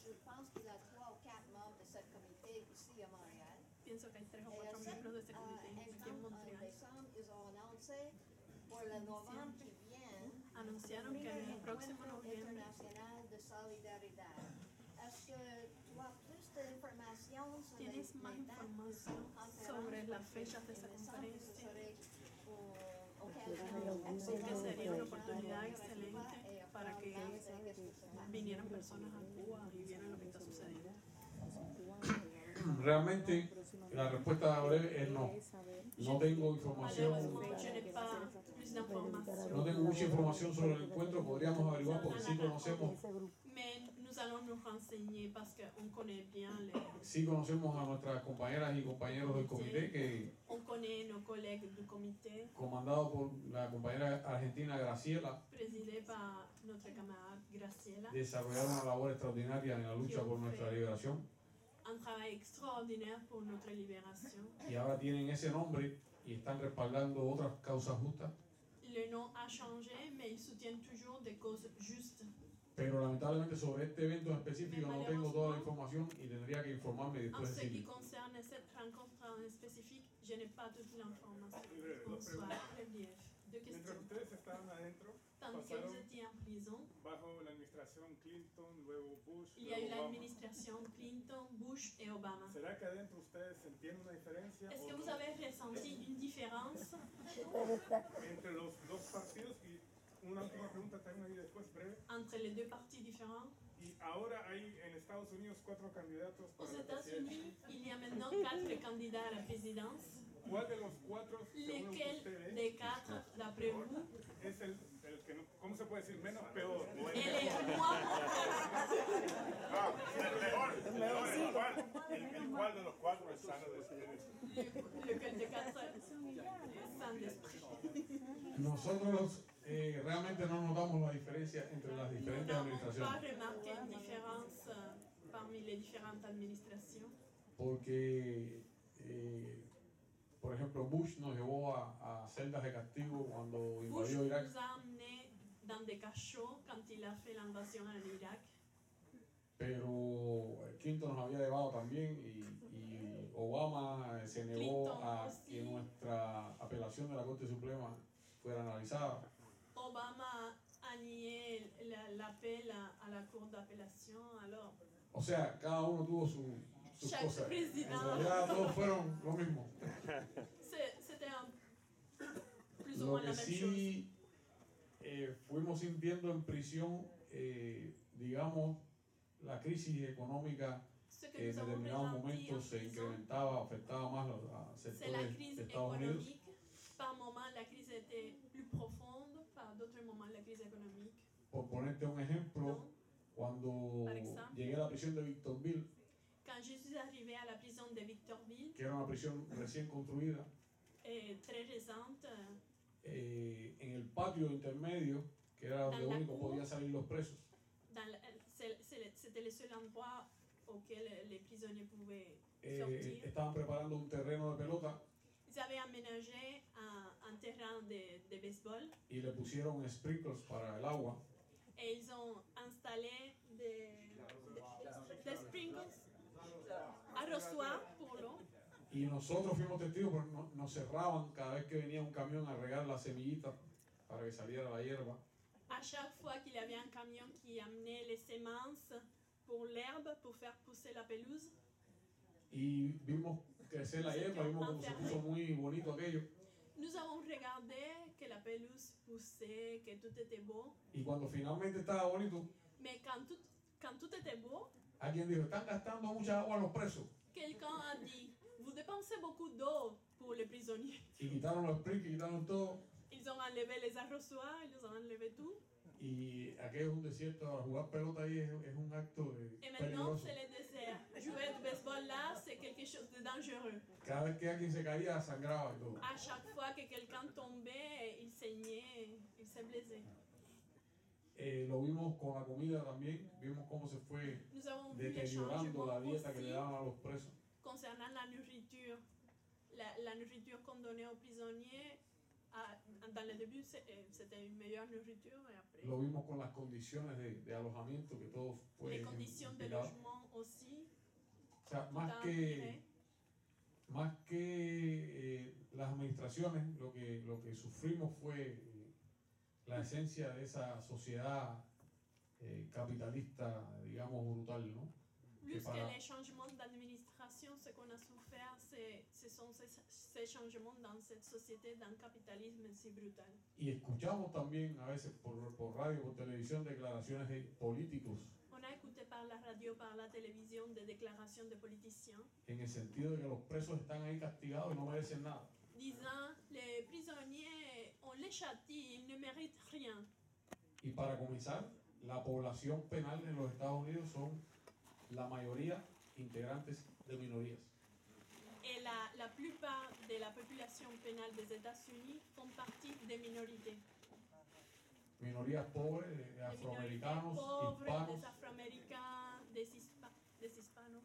Je pense qu'il y a 3 ou 4 membres de ce comité ici à Montréal. Pienso que hay 3 o Et 4 miembros de este comité aquí en en Montréal. décembre, ils ont annoncé pour le novembre qui vient Anunciaron que en el próximo noviembre international de solidaridad. Est-ce que tu as plus d'informations sur les tienes más información sobre las fechas de esa conferencia, que sería una oportunidad excelente para que vinieran personas a Cuba y vieran lo que está sucediendo? Realmente, la respuesta breve es no. No tengo información, Malheureusement, je n'ai pas plus d'informations. no tengo mucha información sobre el encuentro, podríamos averiguar porque sí conocemos Mais nous Nous allons nous renseigner parce qu'on connaît bien les... Sí conocemos a nuestras compañeras y compañeros del comité que, On connaît nos collègues du comité, comandado por la compañera argentina Graciela, présidés par notre camarade Graciela. desarrollaron una labor extraordinaria en la lucha por nuestra liberación Un travail extraordinaire pour notre libération. y ahora tienen ese nombre y están respaldando otras causas justas, Le nom a changé, mais ils soutiennent toujours des causes justes. pero lamentablemente sobre este evento en específico no tengo toda la información y tendría que informarme En después ce qui decirle. concerne cette rencontre en spécifique, je n'ai pas toute l'information. Bonsoir, très bien. Deux Mientras questions. ustedes estaban adentro, Tandis que vous étiez en prison, bajo la administración Clinton, luego Bush, il y a eu luego Obama, l'administration Clinton, Bush et Obama. ¿será que adentro ustedes sentían una diferencia Est-ce o que vous no avez ressenti une différence entre los dos partidos? Y una última pregunta también ahí después, breve. entre les deux partis différents? Y ahora hay en Estados Unidos 4 candidatos Aux para la presidencia. États-Unis, il y a maintenant 4 candidats à la présidence. ¿Cuál de los 4, según Lesquels ustedes, des 4, d'après vous, es el que, no, ¿cómo se puede decir? Menos peor. O el est mejor. le moins El cual de los 4 es sano de espíritu. lequel des 4 est sans d'esprit? Nosotros realmente no notamos la diferencia entre las Nous diferentes n'avons pas administraciones remarqué une différence parmi les différentes administrations. porque, por ejemplo, Bush nos llevó a celdas de castigo cuando Bush invadió nous Irak, a amenés dans des cachots quand il a fait l'invasion en Irak. pero Clinton nos había llevado también y Obama se negó Clinton a aussi. que nuestra apelación de la Corte Suprema fuera analizada. Obama a nié l'appel à la Cour d'appellation. Alors, O sea, cada uno tuvo sus Chaque cosas. En président. realidad todos fueron lo mismo. c'était plus ou Lo moins la que même chose. sí fuimos sintiendo en prisión, digamos, la crisis económica Ce que que en nous avons determinados ressenti en momentos se prison, incrementaba, afectaba más a c'est la sectores crise de Estados Unidos. économique. Par moments, la crise était plus profonde. Par d'autres moments, la crise économique. Por ponerte un ejemplo, Non. cuando Par ejemplo. llegué a la prisión de Victorville, Quand je suis arrivée à la prison de Victorville, que era una prisión recién construida, très récente, en el patio intermedio, que era donde En la único cour. podían salir los presos, c'était le seul endroit auquel les prisonniers pouvaient sortir. estaban preparando un terreno de pelota Ils avaient aménagé un terrain de baseball y le pusieron sprinklers para el agua. et ils ont installé des sprinkles, arrosoirs pour l'eau. Y nosotros fuimos testigos porque nos cerraban cada vez que venía un camión a regar las semillitas para que saliera la hierba. À chaque fois qu'il y avait un camion qui amenait les semences pour l'herbe, pour faire pousser la pelouse, Y vimos crecer la hierba, vimos cómo se puso muy bonito aquello. nous avons regardé que la pelouse poussait, que tout était beau. Y cuando finalmente estaba bonito, Mais quand tout était beau, alguien dijo, están gastando mucha agua los presos. quelqu'un a dit, vous dépensez beaucoup d'eau pour les prisonniers. Y quitaron los sprinklers, quitaron todo. Ils ont enlevé les arrosoirs, ils ont enlevé tout. Y aquello es un desierto, ahora jugar pelota ahí es un acto Et maintenant, peligroso. c'est le désert. Jouer du baseball là, c'est quelque chose de dangereux. Cada vez que alguien se caía, sangraba y todo. À chaque fois que quelqu'un tombait, il saignait, il se blessait. Lo vimos con la comida también, vimos cómo se fue Nous avons vu les deteriorando la changements dieta que le aussi daban a los presos. concernant la nourriture. La nourriture qu'on donnait aux prisonniers, dans le début, c'était une meilleure nourriture, et après, Lo vimos con las condiciones de alojamiento, que todo fue les conditions de impecable. logement aussi. O sea, tout empiré. más que las administraciones, lo que sufrimos fue la esencia de esa sociedad capitalista, digamos, brutal, ¿no? Plus para- que les changements d'administration, ce qu'on a souffert, ce sont ces changements dans cette société d'un capitalisme si brutal. Y escuchamos también a veces por radio, por televisión, declaraciones de políticos On a écouté par la radio, par la télévision, des déclarations de politiciens en el sentido de que los presos están ahí castigados y no merecen nada. disant les prisonniers, on les châtie, ils ne méritent rien. Y para comenzar, la población penal en los Estados Unidos son la mayoría integrantes de minorías. Et la plupart de la population pénale des États-Unis font partie des minorités. Minorías pobres, Des minorités afroamericanos, pauvres, hispanos, des afro-américains, des hispanos.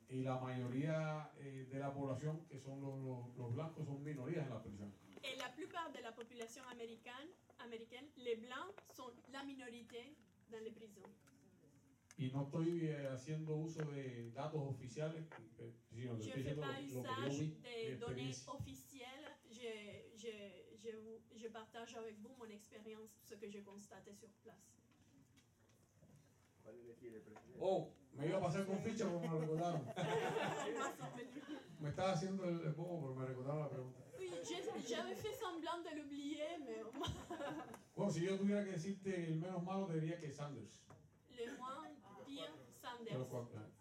y la mayoría de la población, que son los blancos, son minorías en la prisión. Et la plupart de la population américaine, les blancs sont la minorité dans les prisons. Y no estoy haciendo uso de datos oficiales, sino que Je estoy ne fais diciendo pas lo que yo usage vi, mi des données experiencia. officielles. Je partage avec vous mon expérience, ce que j'ai constaté sur place. Oh, me iba a pasar con ficha, pero me lo recordaron. Me estaba haciendo el bobo, pero me recordaron la pregunta. Oui, j'avais fait semblant de l'oublier, mais Bueno, si yo tuviera que decirte el menos malo, te diría que Sanders. le moins pire, Pero Sanders.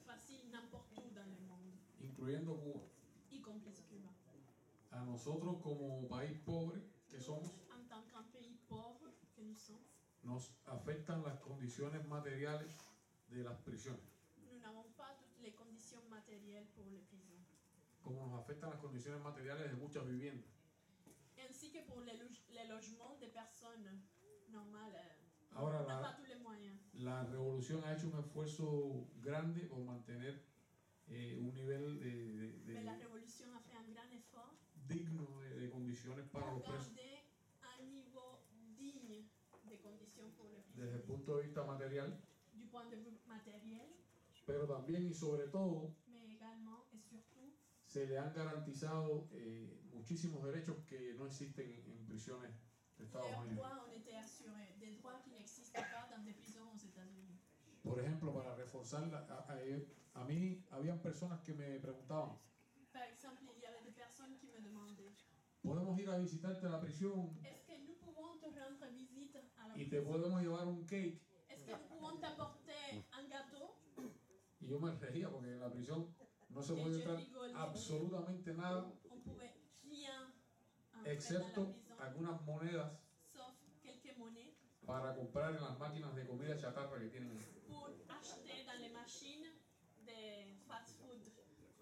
Facile n'importe où dans le monde, incluyendo Cuba. y compris Cuba. A nosotros como país pobre que somos, En tant qu'un pays pauvre que nous sommes, nos afectan las condiciones materiales de las prisiones, nous n'avons pas toutes les conditions matérielles pour les prisons, como nos afectan las condiciones materiales de muchas viviendas. ainsi que pour les logements des personnes normales. Ahora On n'a pas tous les moyens. la revolución ha hecho un esfuerzo grande por mantener un nivel Mais la révolution a fait un grand effort digno de condiciones para pour los presos. garder un niveau digne de conditions pour les Desde el prisonniers, punto de vista material, du point de vue matériel, pero también y sobre todo mais également et surtout, se le han garantizado muchísimos derechos que no existen en prisiones de Estados leurs Unidos. droits ont été assurés, des droits qui n'existent pas dans des prisons aux États-Unis. Por ejemplo, para reforzar, a mí habían personas que me preguntaban, Par exemple, il y avait des personnes qui me demandaient ¿podemos ir a visitarte a la prisión est-ce que nous pouvons te rendre visite à la y te prison? podemos llevar un cake? Est-ce que nous pouvons t'apporter un gâteau? Y yo me reía porque en la prisión no se Et puede je entrar rigolais. absolutamente nada, On pouvait rien entrer dans la excepto prison, algunas monedas sauf quelques monnaies para comprar en las máquinas de comida chatarra que tienen. pour acheter dans les machines des fast-food.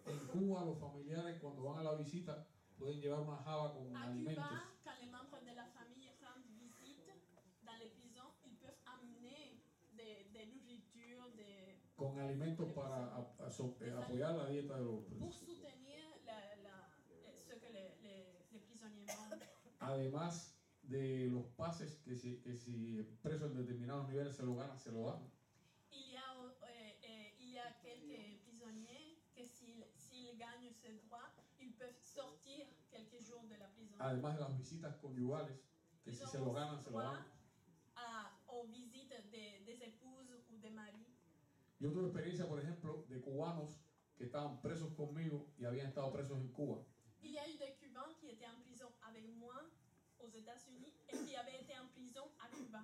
En Cuba, los familiares cuando van a la visita pueden llevar una java con À alimentos. Cuba, quand les membres de la famille rendent visite dans les prisons, ils peuvent amener des nourritures, Con alimentos para apoyar la dieta de los pour presos. soutenir ce que les prisonniers mangent. Además de los pases que si el preso en determinados niveles se lo gana, se lo dan. Il y a quelques prisonniers que s'ils gagnent ce droit, ils peuvent sortir quelques jours de la prison. Además de las visitas conyugales, que Ils si ont se lo ganan, aussi se lo droit dan. aux visites des épouses ou des maris. Yo tuve experiencia, por ejemplo, de cubanos que estaban presos conmigo y habían estado presos en Cuba. Il y a eu des Cubains qui étaient en prison avec moi aux États-Unis et qui avaient été en prison à Cuba.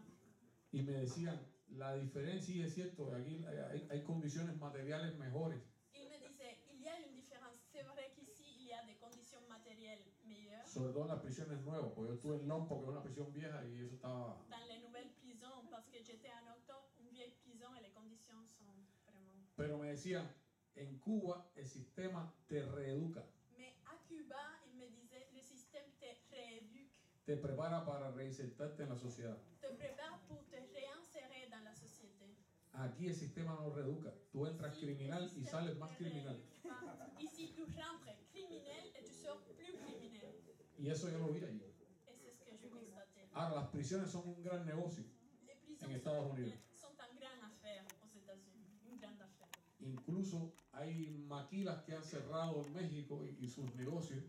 Y me decían, la diferencia, y es cierto, aquí hay condiciones materiales mejores, Ils me disaient, il y a une différence. C'est vrai qu'ici, il y a des conditions matérielles meilleures. sobre todo en las prisiones nuevas, porque yo estuve en Lompo, que es una prisión vieja, y eso estaba... Dans les nouvelles prisons, parce que j'étais en octobre, une vieille prison et les conditions sont vraiment... Pero me decían, en Cuba el sistema te reeduca, Mais à Cuba, ils me disaient, le système te rééduque, te prepara para reinsertarte en la sociedad. te prépare pour te réinsérer dans la société. Aquí el sistema no reeduca, tú entras Ici, criminal le y système sales te más criminal. rééduque pas. Ici, tu rentres criminel et tu sors plus criminel. Y eso yo lo vi allí. Et c'est ce que je constatais. Ahora, las prisiones son un gran negocio Les prisons en Estados Unidos. sont une grande affaire aux États-Unis, une grande affaire. Incluso hay maquilas que han cerrado en México y sus negocios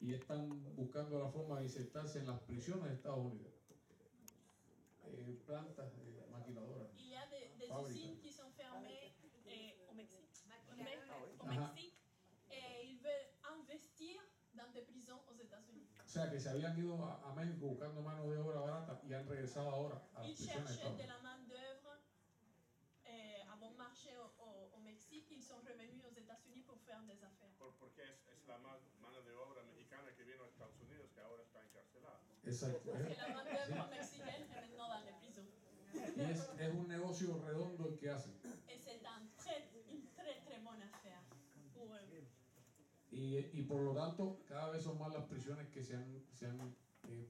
y están buscando la forma de insertarse en las prisiones de Estados Unidos. Plantas maquiladoras. Il y a des Fábricas. usines qui sont fermées au Mexique. Au Ajá. Mexique. Et ils veulent investir dans des prisons aux États-Unis. O sea, que se habían ido a México buscando mano de obra barata y han regresado ahora a las Ils prisiones de cherchaient Estados de Unidos. la main-d'œuvre à bon marché au Mexique. Ils sont revenus aux États-Unis pour faire des affaires. Porque es la mano de obra mexicana que vino a Estados Unidos que ahora está encarcelada. Exacto. Parce que la main-d'œuvre mexicaine est maintenant dans les prisons. Y es un negocio redondo el que hacen. Et c'est une très bonne affaire pour eux. Y por lo tanto, cada vez son más las prisiones que se han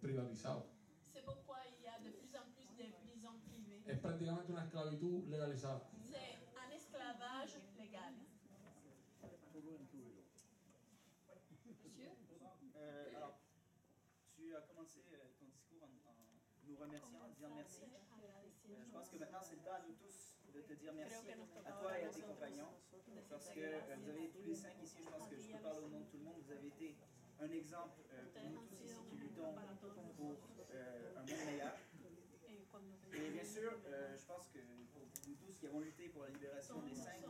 privatizado. C'est pourquoi il y a de plus en plus de prisons privées. Es prácticamente una esclavitud legalizada. C'est un esclavage légal. Monsieur alors, tu as commencé ton discours en nous remerciant, en disant merci. Je pense que maintenant c'est le temps à nous tous de te dire merci à toi et à tes compagnons, parce que vous avez tous les 5 ici, je pense que je peux parler au nom de tout le monde, vous avez été un exemple pour nous tous ici qui luttons pour un monde meilleur. Et bien sûr, je pense que pour nous tous qui avons lutté pour la libération des 5,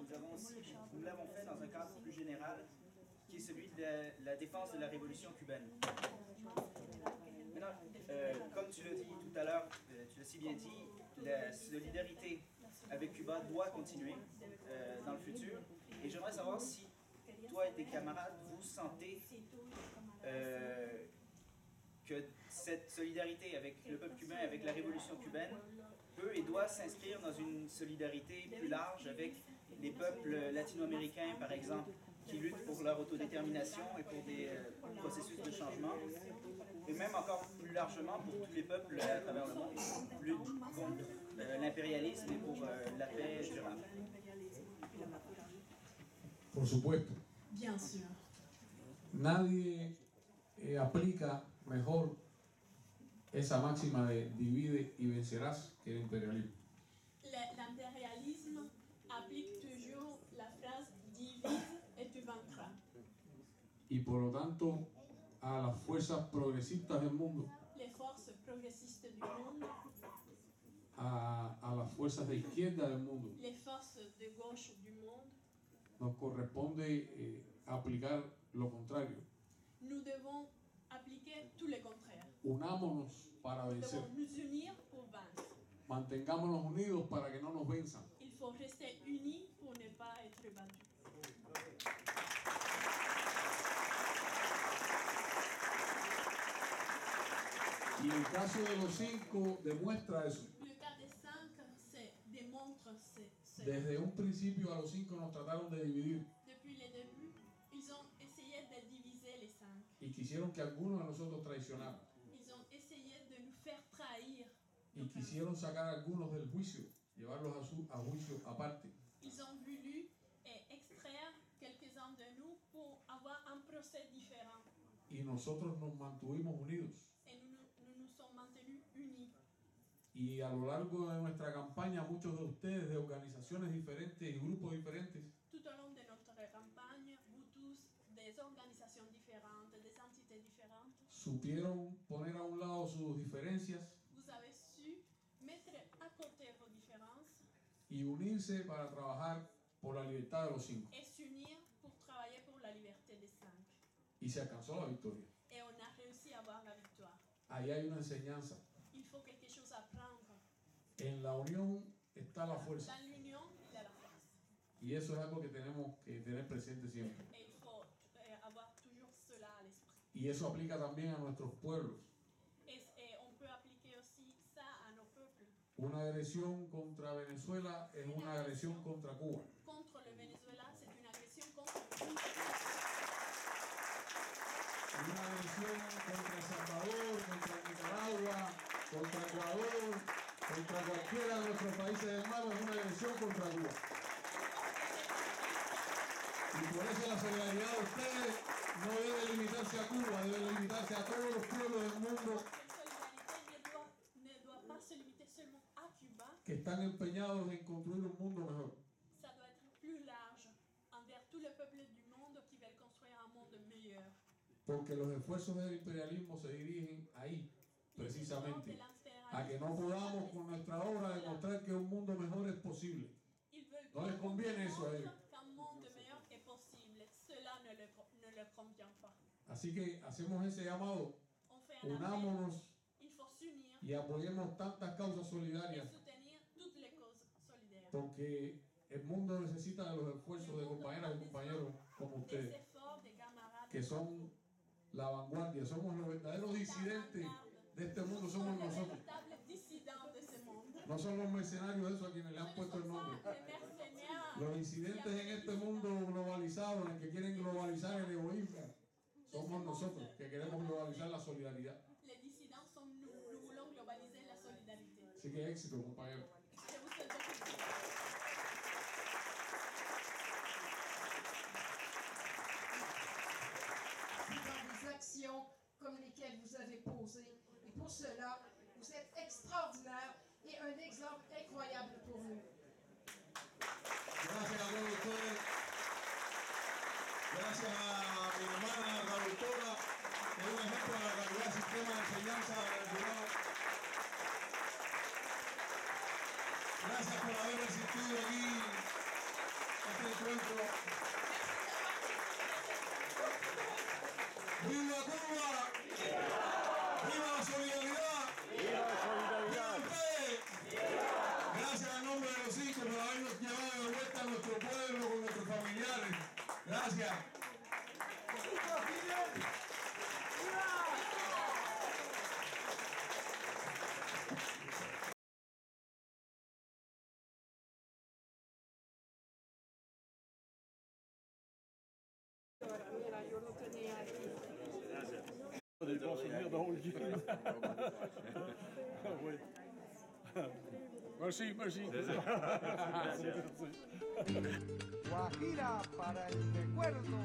nous l'avons fait dans un cadre plus général, qui est celui de la défense de la révolution cubaine. Maintenant, comme tu l'as dit tout à l'heure, tu l'as si bien dit, la solidarité avec Cuba doit continuer dans le futur. Et j'aimerais savoir si toi et tes camarades, vous sentez que cette solidarité avec le peuple cubain, avec la révolution cubaine, peut et doit s'inscrire dans une solidarité plus large avec les peuples latino-américains, par exemple, qui luttent pour leur autodétermination et pour des processus de changement, et même encore plus largement pour tous les peuples à travers le monde qui luttent contre l'impérialisme et pour la paix durable. Por supuesto. Bien sûr. Nadie aplica mejor esa máxima de divide y vencerás que el imperialismo. L'impérialisme applique toujours la phrase divise et tu vaincras. Y por lo tanto, a las fuerzas progresistas del mundo, Les forces progressistes du monde, a las fuerzas de izquierda del mundo, les forces de gauche du monde, nos corresponde aplicar lo contrario. nous devons appliquer tout le contraire. Unámonos para Nous vencer. devons nous unir pour vaincre. Mantengámonos unidos para que no nos venzan. Il faut rester unis pour ne pas être battus. Y el caso de los 5 demuestra eso. Le cas des 5 démontre cela. Desde un principio a los 5 nos trataron de dividir Depuis le début, ils ont essayé de diviser les 5. y quisieron que algunos de nosotros traicionaran. Ils ont essayé de nous faire trahir. Y quisieron sacar a algunos del juicio, llevarlos a juicio aparte. Ils ont voulu extraire quelques-uns de nous pour avoir un procès différent. Y nosotros nos mantuvimos unidos. Et nous nous sommes maintenus unis. Y a lo largo de nuestra campaña, muchos de ustedes de organizaciones diferentes y grupos diferentes Tout au long de notre campagne, vous tous, des organisations différentes, des entités différentes, supieron poner a un lado sus diferencias vous avez su mettre à côté vos différences y unirse para trabajar por la libertad de los 5. et s'unir pour travailler pour la liberté des 5. Y se alcanzó la victoria. Et on a réussi à avoir la victoire. Ahí hay una enseñanza. Il faut quelque chose à prendre. En la unión está la fuerza. Dans l'union, il y a la force. Y eso es algo que tenemos que tener presente siempre. Et il faut avoir toujours cela à l'esprit. Y eso aplica también a nuestros pueblos. Et on peut appliquer aussi ça à nos peuples. Una agresión contra Venezuela es una agresión contra Cuba. Contre le Venezuela, c'est une agression contre Cuba. Una agresión contra El Salvador, contra Nicaragua, contra Ecuador, contra cualquiera de nuestros países hermanos es una agresión contra Cuba. Y por eso la solidaridad de ustedes no debe limitarse a Cuba, debe limitarse a todos los pueblos del mundo Ne doit pas se limiter seulement à Cuba. que están empeñados en construir un mundo mejor. Ça doit être plus large envers tous les peuples du monde qui veulent construire un monde meilleur. Porque los esfuerzos del imperialismo se dirigen ahí, precisamente, a que no podamos con nuestra obra demostrar que un mundo mejor es posible. No les conviene eso a ellos. Qu'un monde meilleur est possible. Cela ne leur convient pas. Así que hacemos ese llamado, On fait un appel. unámonos Il faut s'unir y apoyemos tantas causas et solidarias, soutenir toutes les causes solidaires. porque el mundo necesita de los esfuerzos de compañeras y compañeros como Des ustedes, efforts des camarades que son la vanguardia, somos los verdaderos disidentes de este mundo somos nosotros. No son los mercenarios esos a quienes le han puesto el nombre. Los incidentes en este mundo globalizado, en el que quieren globalizar el egoísmo, somos nosotros que queremos globalizar la solidaridad. Así que éxito, compañero. Dans des actions comme lesquelles vous avez posées. Et pour cela, vous êtes extraordinaire et un exemple incroyable pour nous. Gracias a todos ustedes. Gracias a mi hermana traductora, que es un ejemplo de la calidad del sistema de enseñanza del Jurado. Gracias por haber asistido aquí a este encuentro. ¡Viva Cuba! ¡Viva la solidaridad! ¡Viva la solidaridad! ¡Viva ustedes! Gracias en nombre de los cinco por habernos llevado de vuelta a nuestro pueblo con nuestros familiares. Gracias. Mira, yo lo tenía aquí. Des bons souvenirs dans le Oui. Merci, merci. Guajira para el recuerdo.